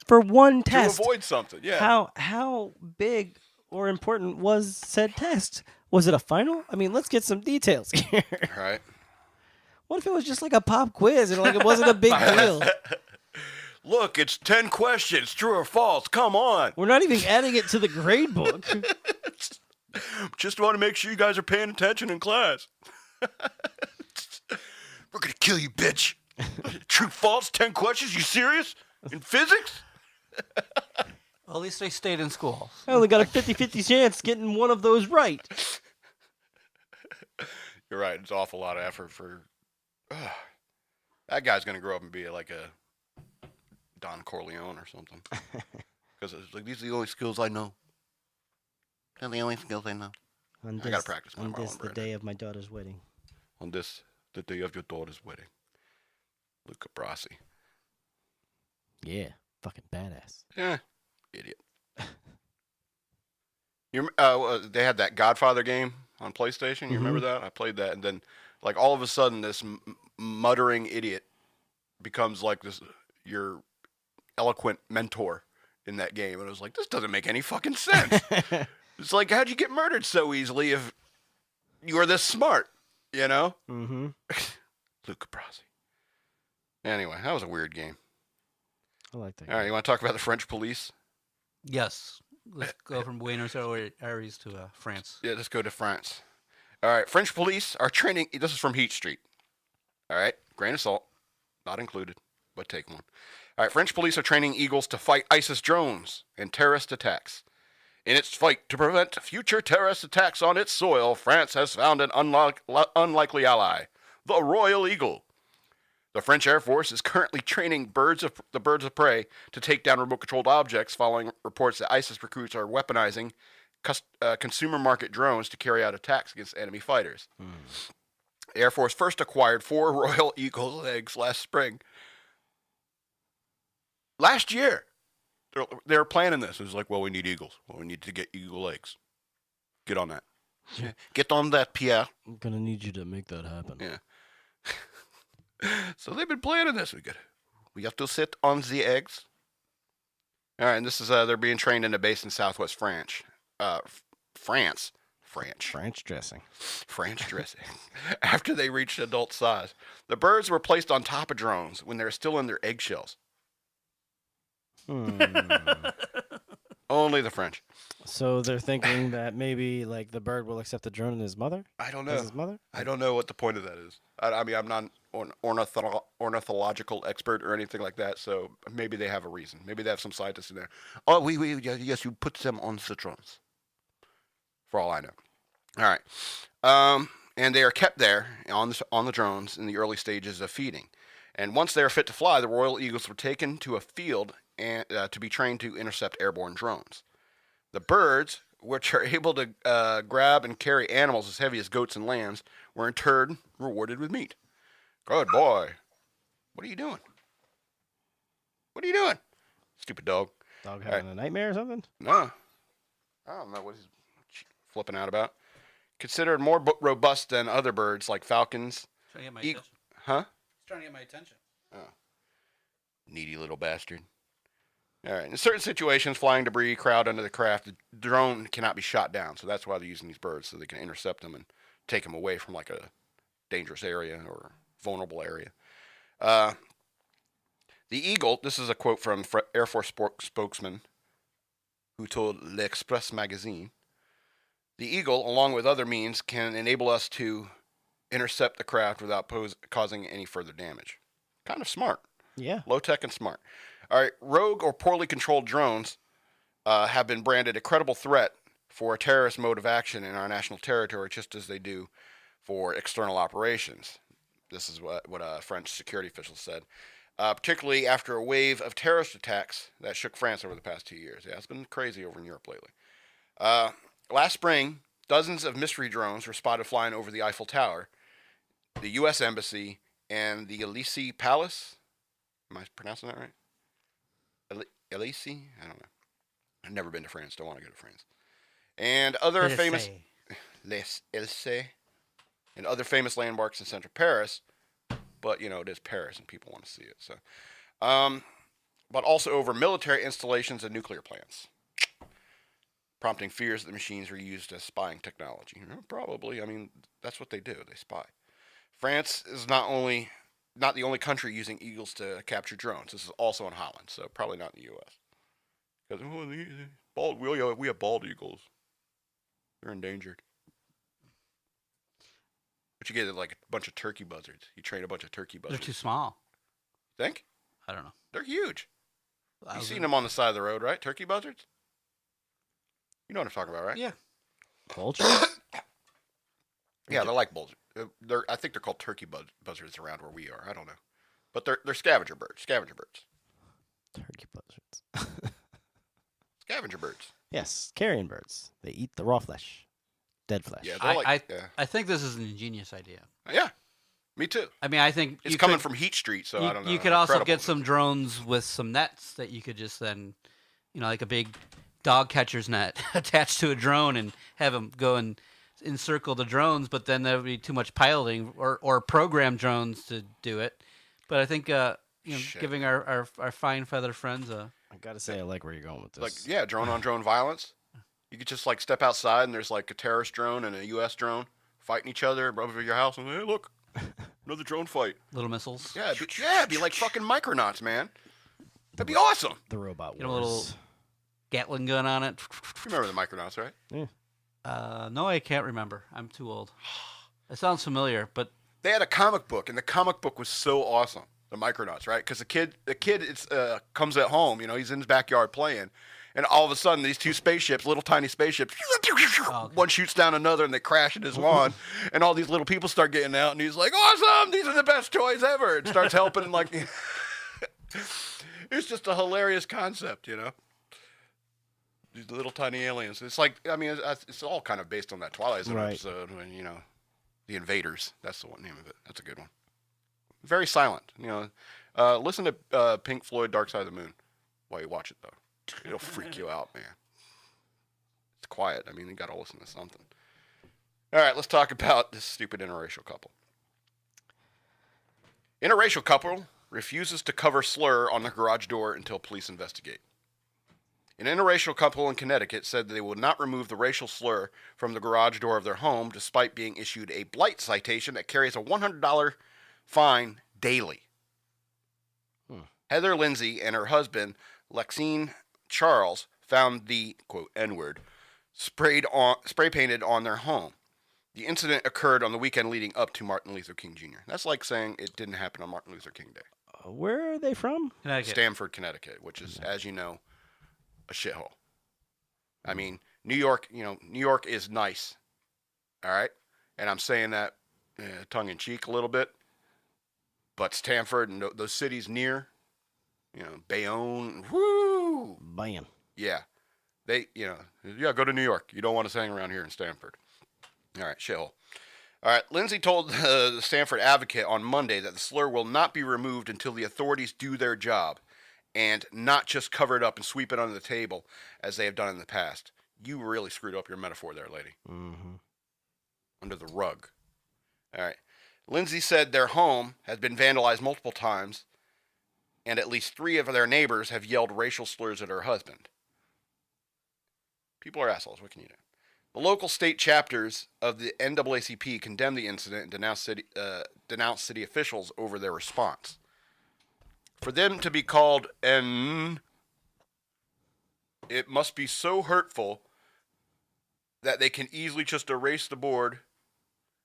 for one test. To avoid something, yeah. How big or important was said test? Was it a final? I mean, let's get some details here. Right. What if it was just like a pop quiz and like it wasn't a big deal? Look, it's 10 questions, true or false. Come on. We're not even adding it to the grade book. Just want to make sure you guys are paying attention in class. We're going to kill you, bitch. True, false, 10 questions? You serious? In physics? Well, at least they stayed in school. I only got a 50-50 chance getting one of those right. You're right. It's an awful lot of effort for. That guy's gonna grow up and be like a Don Corleone or something. Because it's like these are the only skills I know. They're the only skills I know. I gotta practice my on Marlon this, the Brando. day of my daughter's wedding. On this, the day of your daughter's wedding. Luca Brasi. Yeah, fucking badass. Yeah, idiot. They had that Godfather game on PlayStation. You remember that? I played that, and then, like, all of a sudden, this muttering idiot becomes like this your eloquent mentor in that game, and I was like, this doesn't make any fucking sense. It's like, how'd you get murdered so easily if you were this smart? You know? Mm-hmm. Luca Brasi. Anyway, that was a weird game. I like that. All right, you want to talk about the French police? Yes. Let's go from Buenos Aires to France. Yeah, let's go to France. All right, French police are training. This is from Heat Street. All right, grain of salt, not included, but take one. All right, French police are training Eagles to fight ISIS drones and terrorist attacks. In its fight to prevent future terrorist attacks on its soil, France has found an unlikely ally, the Royal Eagle. The French Air Force is currently training the birds of prey to take down remote-controlled objects following reports that ISIS recruits are weaponizing consumer market drones to carry out attacks against enemy fighters. The Air Force first acquired 4 Royal Eagle eggs last spring. Last year, they were planning this. It was like, well, we need eagles. Well, we need to get eagle eggs. Get on that. Yeah. Get on that, Pierre. I'm gonna need you to make that happen. Yeah. So they've been planning this. We have to sit on the eggs. All right, and this is they're being trained in a base in Southwest France. France. French dressing. French dressing. After they reached adult size, the birds were placed on top of drones when they were still in their eggshells. Only the French. So they're thinking that maybe like the bird will accept the drone and his mother? I don't know. As his mother? I don't know what the point of that is. I mean, I'm not an ornithological expert or anything like that, so maybe they have a reason. Maybe they have some scientists in there. Oh, yes, you put them on the drones. For all I know. All right. And they are kept there on the drones in the early stages of feeding. And once they are fit to fly, the Royal Eagles were taken to a field and to be trained to intercept airborne drones. The birds, which are able to grab and carry animals as heavy as goats and lambs, were in turn rewarded with meat. Good boy. What are you doing? What are you doing? Stupid dog. Dog having a nightmare or something? No. I don't know what he's flipping out about. Considered more robust than other birds like falcons. Trying to get my attention. Huh? He's trying to get my attention. Oh. Needy little bastard. All right. In certain situations, flying debris crowd under the craft, the drone cannot be shot down. So that's why they're using these birds, so they can intercept them and take them away from like a dangerous area or vulnerable area. The Eagle, this is a quote from Air Force spokesman who told L'Express magazine, the Eagle, along with other means, can enable us to intercept the craft without causing any further damage. Kind of smart. Yeah. Low tech and smart. All right, rogue or poorly controlled drones have been branded a credible threat for a terrorist mode of action in our national territory, just as they do for external operations. This is what a French security official said. Particularly after a wave of terrorist attacks that shook France over the past 2 years. Yeah, it's been crazy over in Europe lately. Last spring, dozens of mystery drones were spotted flying over the Eiffel Tower, the U.S. Embassy, and the Elysee Palace. Am I pronouncing that right? Elysee? I don't know. I've never been to France. Don't want to go to France. And other famous... Les Elysee. And other famous landmarks in central Paris. But, you know, it is Paris and people want to see it. So, but also over military installations and nuclear plants, prompting fears that the machines were used as spying technology. Probably. I mean, that's what they do. They spy. France is not the only country using eagles to capture drones. This is also in Holland, so probably not in the U.S. Because we have bald eagles. They're endangered. But you get like a bunch of turkey buzzards. You train a bunch of turkey buzzards. They're too small. Think? I don't know. They're huge. You've seen them on the side of the road, right? Turkey buzzards? You know what I'm talking about, right? Yeah. Vultures? Yeah, they're like buzzards. I think they're called turkey buzzards around where we are. I don't know. But they're scavenger birds. Scavenger birds. Turkey buzzards. Scavenger birds. Yes, carrion birds. They eat the raw flesh, dead flesh. Yeah, they're I think this is an ingenious idea. Yeah, me too. I mean, I think It's coming from Heat Street, so I don't know. You could also get some drones with some nets that you could just then, like a big dog catcher's net attached to a drone and have them go and encircle the drones, but then there would be too much piloting or program drones to do it. But I think giving our fine feather friends a... I gotta say, I like where you're going with this. Drone on drone violence. You could just step outside and there's a terrorist drone and a U.S. drone fighting each other above your house, and hey, look, another drone fight. Little missiles. Yeah, it'd be like fucking Micronauts, man. That'd be awesome. The robot wars. A little Gatling gun on it. You remember the Micronauts, right? Yeah. No, I can't remember. I'm too old. It sounds familiar, but they had a comic book, and the comic book was so awesome. The Micronauts, right? Because the kid comes at home. He's in his backyard playing, and all of a sudden, these two spaceships, little tiny spaceships, one shoots down another, and they crash in his lawn. And all these little people start getting out, and he's like, "Awesome! These are the best toys ever!" And starts helping, it's just a hilarious concept, These little tiny aliens. It's it's all kind of based on that Twilight Zone episode when the invaders. That's the name of it. That's a good one. Very silent, listen to Pink Floyd, Dark Side of the Moon while you watch it, though. It'll freak you out, man. It's quiet. You got to listen to something. All right, let's talk about this stupid interracial couple. Interracial couple refuses to cover slur on their garage door until police investigate. An interracial couple in Connecticut said they would not remove the racial slur from the garage door of their home despite being issued a blight citation that carries a $100 fine daily. Heather Lindsay and her husband, Lexine Charles, found the, quote, N-word spray painted on their home. The incident occurred on the weekend leading up to Martin Luther King Jr. That's like saying it didn't happen on Martin Luther King Day. Where are they from? Connecticut. Stamford, Connecticut, which is, as you know, a shithole. New York, New York is nice. All right? And I'm saying that tongue-in-cheek a little bit. But Stamford and those cities near, Bayonne, woo! Bam. Yeah. Go to New York. You don't want to hang around here in Stamford. All right, shithole. All right, Lindsay told the Stamford Advocate on Monday that the slur will not be removed until the authorities do their job and not just cover it up and sweep it under the table as they have done in the past. You really screwed up your metaphor there, lady. Mm-hmm. Under the rug. All right. Lindsay said their home has been vandalized multiple times, and at least 3 of their neighbors have yelled racial slurs at her husband. People are assholes. What can you do? The local state chapters of the NAACP condemned the incident and denounced city officials over their response. For them to be called it must be so hurtful that they can easily just erase the board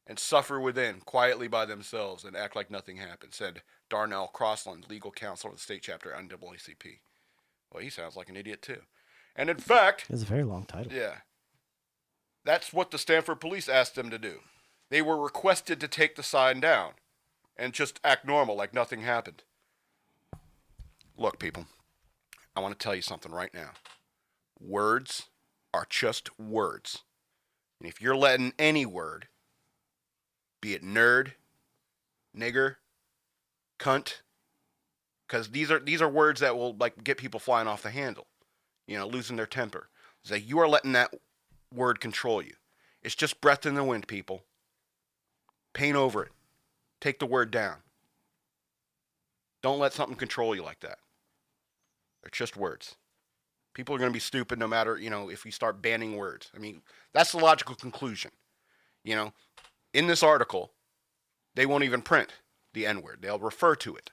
and suffer within, quietly by themselves, and act like nothing happened, said Darnell Crossland, legal counsel of the state chapter of NAACP. Well, he sounds like an idiot, too. And in fact... It's a very long title. Yeah. That's what the Stamford police asked them to do. They were requested to take the sign down and just act normal, like nothing happened. Look, people, I want to tell you something right now. Words are just words. And if you're letting any word, be it nerd, nigger, cunt, because these are words that will get people flying off the handle, losing their temper. It's like you are letting that word control you. It's just breath in the wind, people. Paint over it. Take the word down. Don't let something control you like that. They're just words. People are going to be stupid no matter, if we start banning words. That's the logical conclusion. In this article, they won't even print the N-word. They'll refer to it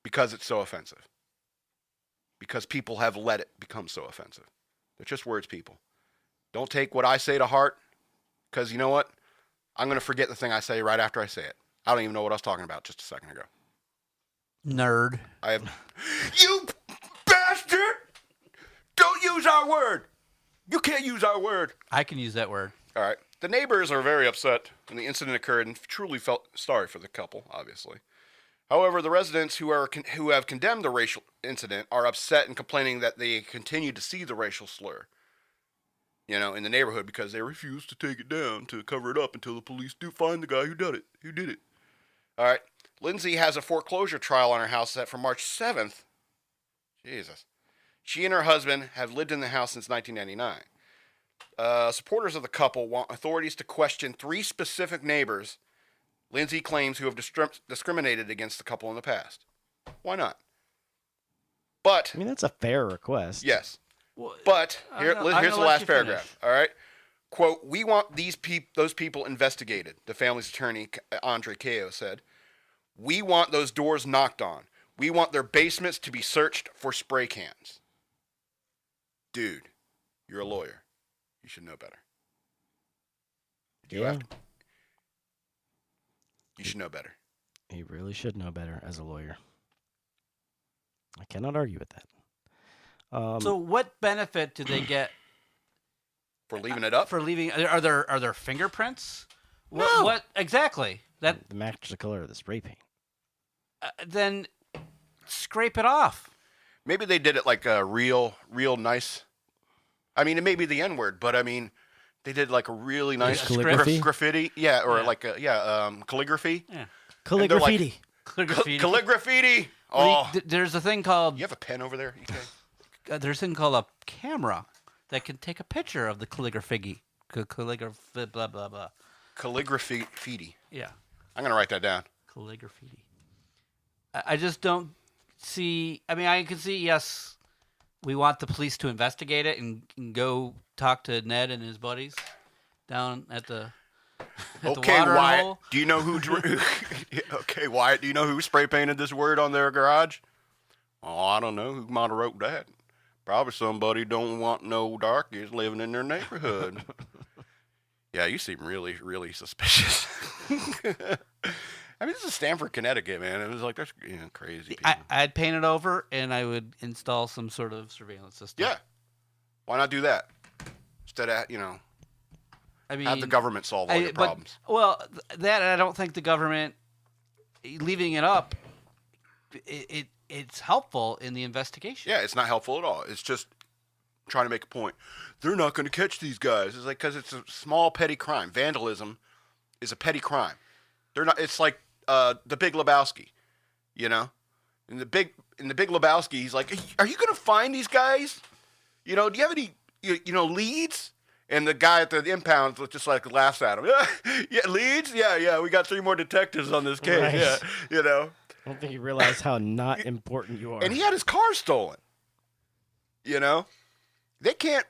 because it's so offensive. Because people have let it become so offensive. They're just words, people. Don't take what I say to heart, because you know what? I'm going to forget the thing I say right after I say it. I don't even know what I was talking about just a second ago. Nerd. I have... You use our word. You can't use our word. I can use that word. All right. The neighbors are very upset when the incident occurred and truly felt sorry for the couple, obviously. However, the residents who have condemned the racial incident are upset and complaining that they continue to see the racial slur, in the neighborhood because they refuse to take it down, to cover it up until the police do find the guy who did it. All right. Lindsay has a foreclosure trial on her house set for March 7th. Jesus. She and her husband have lived in the house since 1999. Supporters of the couple want authorities to question 3 specific neighbors Lindsay claims who have discriminated against the couple in the past. Why not? But I mean, that's a fair request. yes. Well, But here's the last paragraph. Finish. All right. Quote, we want those people investigated, the family's attorney, Andre Kao, said. We want those doors knocked on. We want their basements to be searched for spray cans. Dude, you're a lawyer. You should know better. You should know better. He really should know better as a lawyer. I cannot argue with that. So what benefit do they get For leaving it up? for leaving? Are there fingerprints? No. What exactly? That match the color of the spray paint. then scrape it off. Maybe they did it like a real nice. I mean, it may be the N word, but I mean, they did like a really nice calligraphy? graffiti. Yeah, or like calligraphy. Yeah. Calligraphy. Calligraphy. Well, Oh, there's a thing called you have a pen over there? there's a thing called a camera that can take a picture of the calligraphy. Calligraphy, blah blah blah. Calligraphy. Yeah, I'm gonna write that down. calligraphy. I just don't see. I mean, I can see. Yes, we want the police to investigate it and go talk to Ned and his buddies down at the. Okay, Wyatt. Do you know who? Okay, Wyatt. Do you know who spray painted this word on their garage? Oh, I don't know. Who might have wrote that? Probably somebody don't want no darkies living in their neighborhood. Yeah, you seem really, really suspicious. I mean, this is Stamford, Connecticut, man. It was like there's crazy people. I'd paint it over and I would install some sort of surveillance system. Yeah. Why not do that instead of I mean, have the government solve all your problems? That I don't think the government leaving it up. It's helpful in the investigation. Yeah, it's not helpful at all. It's just trying to make a point. They're not going to catch these guys. It's like because it's a small petty crime. Vandalism is a petty crime. They're not. It's like the Big Lebowski, In the Big Lebowski, he's like, "Are you going to find these guys? Do you have any leads?" And the guy at the impound just like laughs at him. Yeah, leads? Yeah. We got 3 more detectives on this case. Right. Yeah, I don't think you realize how not important you are. And he had his car stolen. They can't.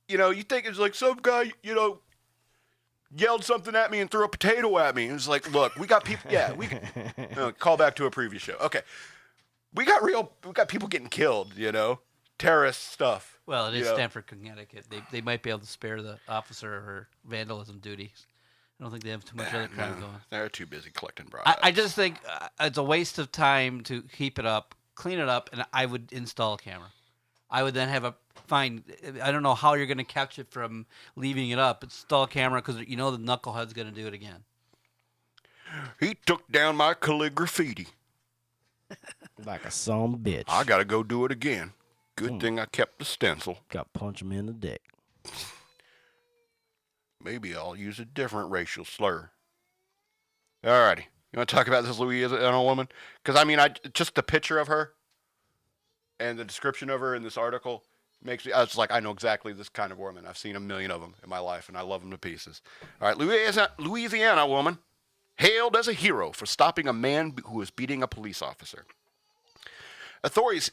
You think it's like some guy, yelled something at me and threw a potato at me. And it's like, look, we got people. Yeah, we call back to a previous show. Okay, we got people getting killed. Terrorist stuff. Well, it is Stamford, Connecticut. They might be able to spare the officer her vandalism duties. I don't think they have too much other crime going. They're too busy collecting bribes. I just think it's a waste of time to keep it up, clean it up, and I would install a camera. I would then have I don't know how you're going to catch it from leaving it up. Install a camera because the knucklehead's going to do it again. He took down my calligraphy. Like a son of a bitch. I got to go do it again. Good thing I kept the stencil. Got punch him in the dick. Maybe I'll use a different racial slur. Alrighty. You want to talk about this Louisiana woman? Because, I mean, just the picture of her and the description of her in this article makes me, I was like, I know exactly this kind of woman. I've seen a million of them in my life, and I love them to pieces. All right, Louisiana woman hailed as a hero for stopping a man who was beating a police officer. Authorities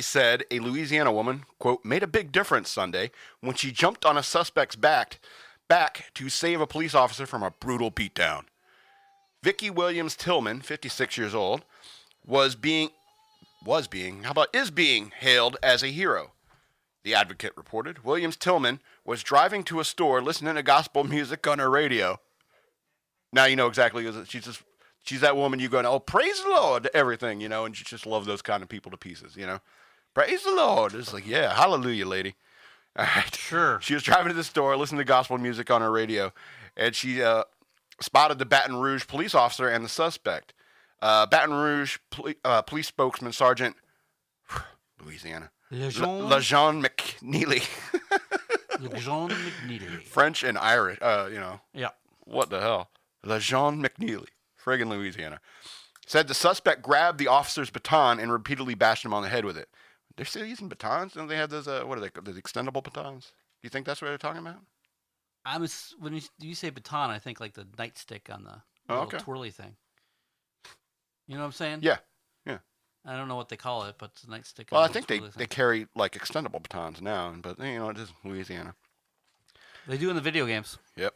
said a Louisiana woman, quote, made a big difference Sunday when she jumped on a suspect's back to save a police officer from a brutal beatdown. Vicki Williams Tillman, 56 years old, is being hailed as a hero. The Advocate reported Williams Tillman was driving to a store listening to gospel music on her radio. Now you know exactly, she's that woman you go, oh, praise the Lord to everything, and you just love those kind of people to pieces, Praise the Lord. It's like, yeah, hallelujah, lady. All right. Sure. She was driving to the store, listening to gospel music on her radio, and she spotted the Baton Rouge police officer and the suspect. Baton Rouge police spokesman Sergeant Louisiana LeJean McNeely. LeJean McNeely. French and Irish. Yeah. What the hell? LeJean McNeely, friggin' Louisiana, said the suspect grabbed the officer's baton and repeatedly bashed him on the head with it. They're still using batons? Don't they have those, what are they called? Those extendable batons? Do you think that's what they're talking about? When you say baton, I think like the nightstick on the little twirly thing. You know what I'm saying? Yeah. I don't know what they call it, but it's a nightstick. Well, I think they carry like extendable batons now, but it is Louisiana. They do in the video games. Yep.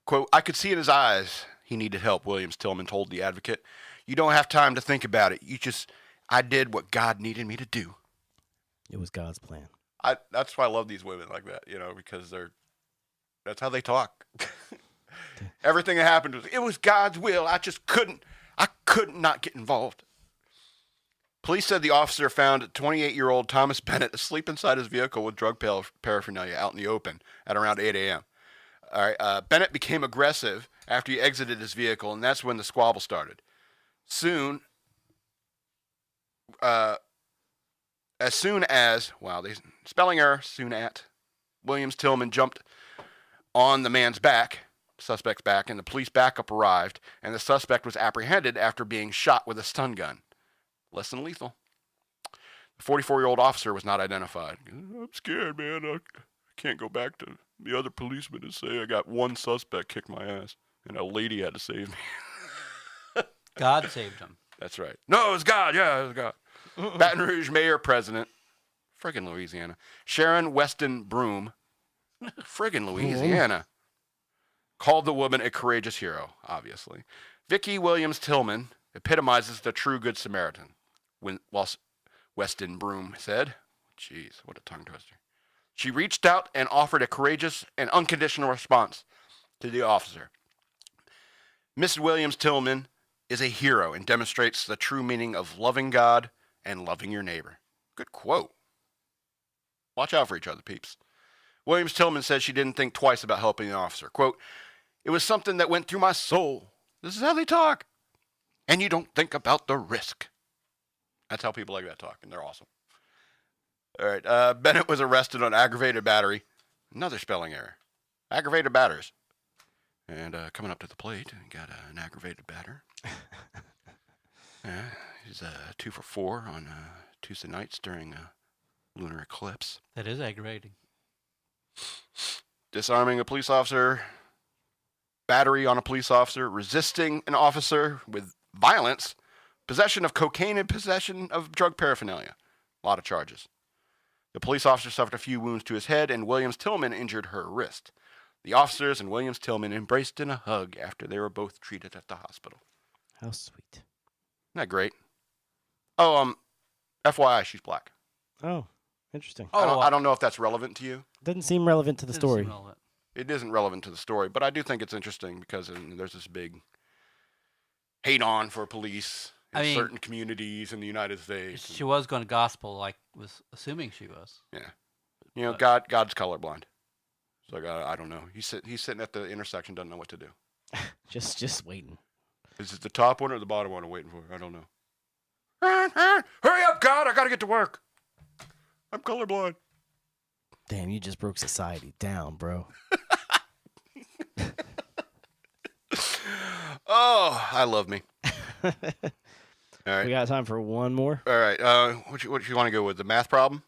Quote, I could see in his eyes he needed help, Williams Tillman told the Advocate. You don't have time to think about it. I did what God needed me to do. It was God's plan. That's why I love these women like that, because that's how they talk. Everything that happened was God's will. I couldn't not get involved. Police said the officer found 28-year-old Thomas Bennett asleep inside his vehicle with drug paraphernalia out in the open at around 8 a.m. All right, Bennett became aggressive after he exited his vehicle, and that's when the squabble started. Soon at, Williams Tillman jumped on the man's suspect's back, and the police backup arrived, and the suspect was apprehended after being shot with a stun gun. Less than lethal. The 44-year-old officer was not identified. I'm scared, man. I can't go back to the other policemen and say I got one suspect kick my ass, and a lady had to save me. God saved him. That's right. No, it was God. Yeah, it was God. Baton Rouge Mayor President, friggin' Louisiana, Sharon Weston Broome, friggin' Louisiana, called the woman a courageous hero, obviously. Vicki Williams Tillman epitomizes the true Good Samaritan, whilst Weston Broome said, jeez, what a tongue twister. She reached out and offered a courageous and unconditional response to the officer. Mrs. Williams Tillman is a hero and demonstrates the true meaning of loving God and loving your neighbor. Good quote. Watch out for each other, peeps. Williams Tillman said she didn't think twice about helping the officer. Quote, it was something that went through my soul. This is how they talk. And you don't think about the risk. That's how people like that talk, and they're awesome. All right, Bennett was arrested on aggravated battery. Another spelling error. Aggravated batters. And coming up to the plate, we got an aggravated batter. He's 2 for 4 on Tuesday nights during lunar eclipse. That is aggravating. Disarming a police officer, battery on a police officer, resisting an officer with violence, possession of cocaine, and possession of drug paraphernalia. A lot of charges. The police officer suffered a few wounds to his head, and Williams Tillman injured her wrist. The officers and Williams Tillman embraced in a hug after they were both treated at the hospital. How sweet. Isn't that great? Oh, FYI, she's black. Oh, interesting. I don't know if that's relevant to you. Doesn't seem relevant to the story. It isn't relevant to the story, but I do think it's interesting because there's this big hate on for police in certain communities in the United States. She was going to gospel, was assuming she was. Yeah. God's colorblind. So I don't know. He's sitting at the intersection, doesn't know what to do. just waiting. Is it the top one or the bottom one I'm waiting for? I don't know. Hurry up, God! I gotta get to work. I'm colorblind. Damn, you just broke society down, bro. Oh, I love me. All right. We got time for one more. All right. What you want to go with? The math problem?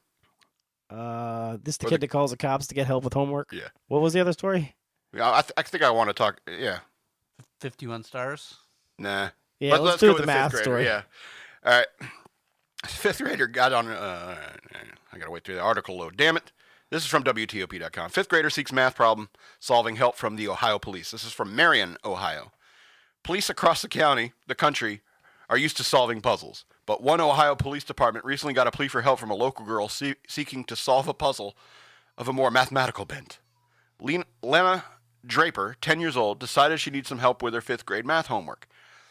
This the kid that calls the cops to get help with homework? Yeah. What was the other story? Yeah, I think I want to talk. Yeah. 51 stars? Nah. Yeah, let's do go with the the math fifth grader. story. Yeah. All right. Fifth grader got on. I got to wait through the article load. Damn it. This is from WTOP.com. Fifth grader seeks math problem solving help from the Ohio police. This is from Marion, Ohio. Police across the country, are used to solving puzzles. But one Ohio police department recently got a plea for help from a local girl seeking to solve a puzzle of a more mathematical bent. Lena Draper, 10 years old, decided she needs some help with her fifth grade math homework.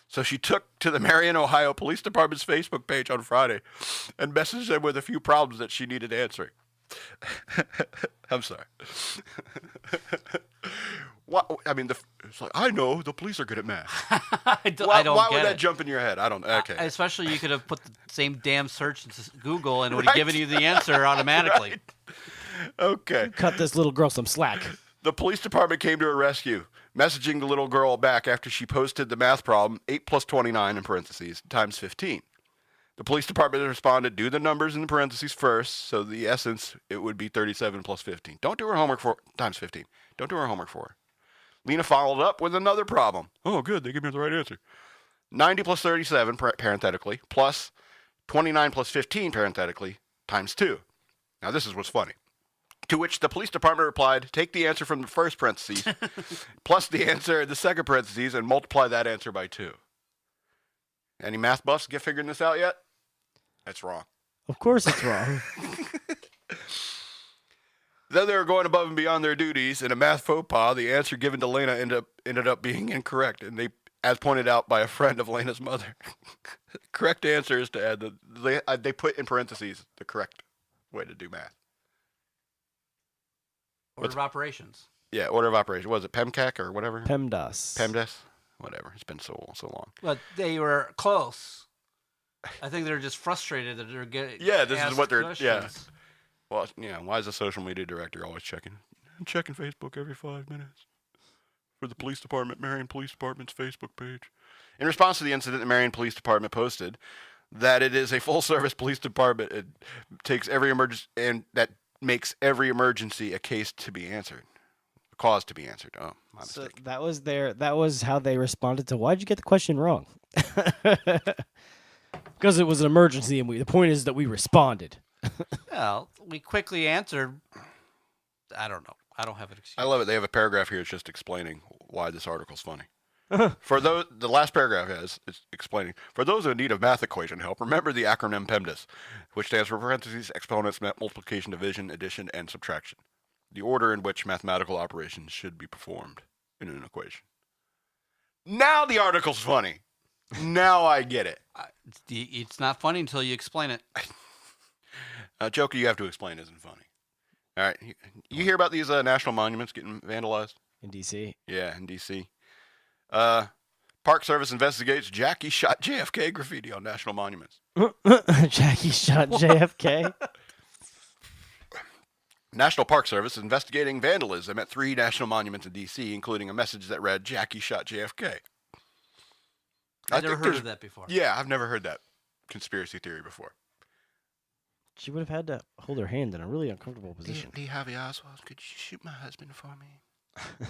So she took to the Marion, Ohio Police Department's Facebook page on Friday and messaged them with a few problems that she needed answering. I'm sorry. What? I mean, it's like, I know the police are good at math. I don't Why get would that it. jump in your head? I don't. Okay. Especially, you could have put the same damn search into Google, and it would have given you the answer automatically. Right. Okay. Cut this little girl some slack. The police department came to her rescue, messaging the little girl back after she posted the math problem, 8 plus 29 in parentheses, times 15. The police department responded, do the numbers in the parentheses first, so the essence, it would be 37 plus 15. Don't do her homework for times 15. Don't do her homework for her. Lena followed up with another problem. Oh, good, they gave me the right answer. 90 plus 37, parenthetically, plus 29 plus 15, parenthetically, times 2. Now, this is what's funny. To which the police department replied, take the answer from the first parentheses, plus the answer in the second parentheses, and multiply that answer by 2. Any math buffs get figuring this out yet? That's wrong. Of course it's wrong. Though they were going above and beyond their duties, in a math faux pas, the answer given to Lena ended up being incorrect, and they, as pointed out by a friend of Lena's mother, the correct answer is to add they put in parentheses the correct way to do math. Order of operations. Yeah, order of operation. Was it PEMCAC or whatever? PEMDAS. PEMDAS? Whatever. It's been so long. But they were close. I think they're just frustrated that they're getting. Yeah, this is what they're. questions. Yeah. Well, yeah. Why is the social media director always checking? I'm checking Facebook every 5 minutes for the police department, Marion Police Department's Facebook page. In response to the incident, the Marion Police Department posted that it is a full-service police department. It takes every emergency and that makes every emergency a case to be answered, a cause to be answered. Oh, my mistake. That was how they responded to why'd you get the question wrong? Because it was an emergency, and the point is that we responded. Well, we quickly answered. I don't know. I don't have an excuse. I love it. They have a paragraph here that's just explaining why this article's funny. For those, the last paragraph is explaining. For those in need of math equation help, remember the acronym PEMDAS, which stands for parentheses, exponents, multiplication, division, addition, and subtraction. The order in which mathematical operations should be performed in an equation. Now the article's funny. Now I get it. It's not funny until you explain it. Joker, you have to explain isn't funny. All right. You hear about these national monuments getting vandalized? In D.C.? Yeah, in D.C. Park Service investigates Jackie shot JFK graffiti on national monuments. Jackie shot JFK? National Park Service is investigating vandalism at 3 national monuments in D.C., including a message that read, Jackie shot JFK. I've never heard of that before. Yeah, I've never heard that conspiracy theory before. She would have had to hold her hand in a really uncomfortable position. Lee Harvey Oswald, could you shoot my husband for me?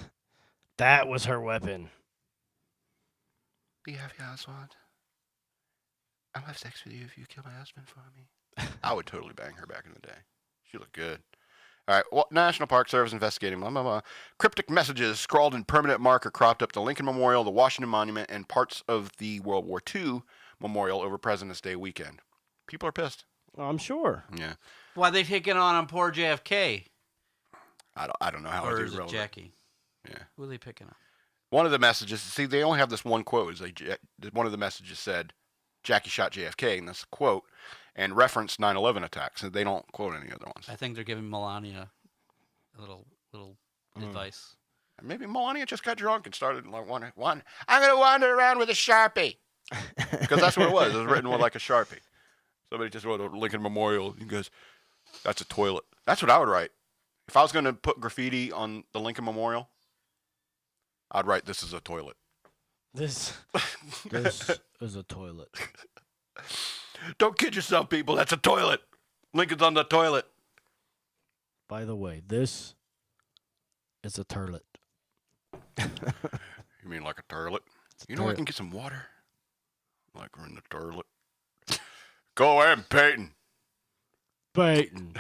That was her weapon. Lee Harvey Oswald, I'll have sex with you if you kill my husband for me. I would totally bang her back in the day. She looked good. All right, well, National Park Service investigating, blah, blah, blah. Cryptic messages scrawled in permanent marker cropped up the Lincoln Memorial, the Washington Monument, and parts of the World War II Memorial over President's Day weekend. People are pissed. I'm sure. Yeah. Why they taking on poor JFK? I don't know how Or it's is it irrelevant. Jackie? Yeah. Who are they picking on? One of the messages, see, they only have this one quote. It's like, one of the messages said, Jackie shot JFK, and that's a quote, and referenced 9/11 attacks. And they don't quote any other ones. I think they're giving Melania a little advice. Maybe Melania just got drunk and started like one. I'm gonna wander around with a Sharpie, because that's what it was. It was written with like a Sharpie. Somebody just wrote a Lincoln Memorial. He goes, "That's a toilet." That's what I would write if I was gonna put graffiti on the Lincoln Memorial. I'd write, "This is a toilet." This is a toilet. Don't kid yourself, people. That's a toilet. Lincoln's on the toilet. By the way, this is a turlet. You mean like a turlet? You know where I can get some water? Like we're in the toilet. Go ahead, Peyton. Peyton.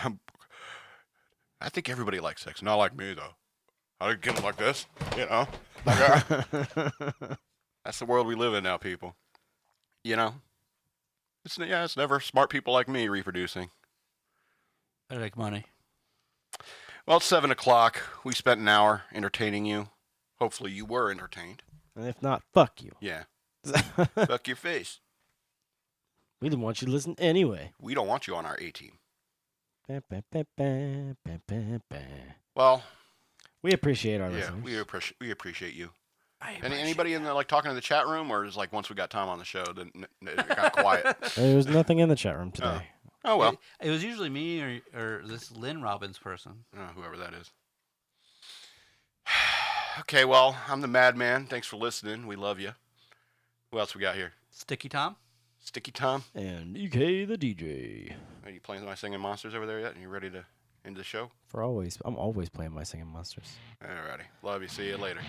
I think everybody likes sex. Not like me, though. I get them like this, you know? Like, that's the world we live in now, people. You know? It's never smart people like me reproducing. I like money. Well, it's 7 o'clock. We spent an hour entertaining you. Hopefully you were entertained. And if not, fuck you. Yeah. Fuck your face. We didn't want you to listen anyway. We don't want you on our A team. Ba, ba, ba, ba, ba, ba, ba. Well, We appreciate our yeah, listeners. we appreciate you. Anybody in there like talking in the chat room, or is like once we got Tom on the show, then it got quiet? There was nothing in the chat room today. Oh well. It was usually me or this Lynn Robbins person. Whoever that is. Okay, well, I'm the Madman. Thanks for listening. We love you. Who else we got here? Sticky Tom? Sticky Tom. And EK the DJ. Are you playing my singing monsters over there yet? Are you ready to end the show? I'm always playing my singing monsters. Alrighty. Love you. See you later.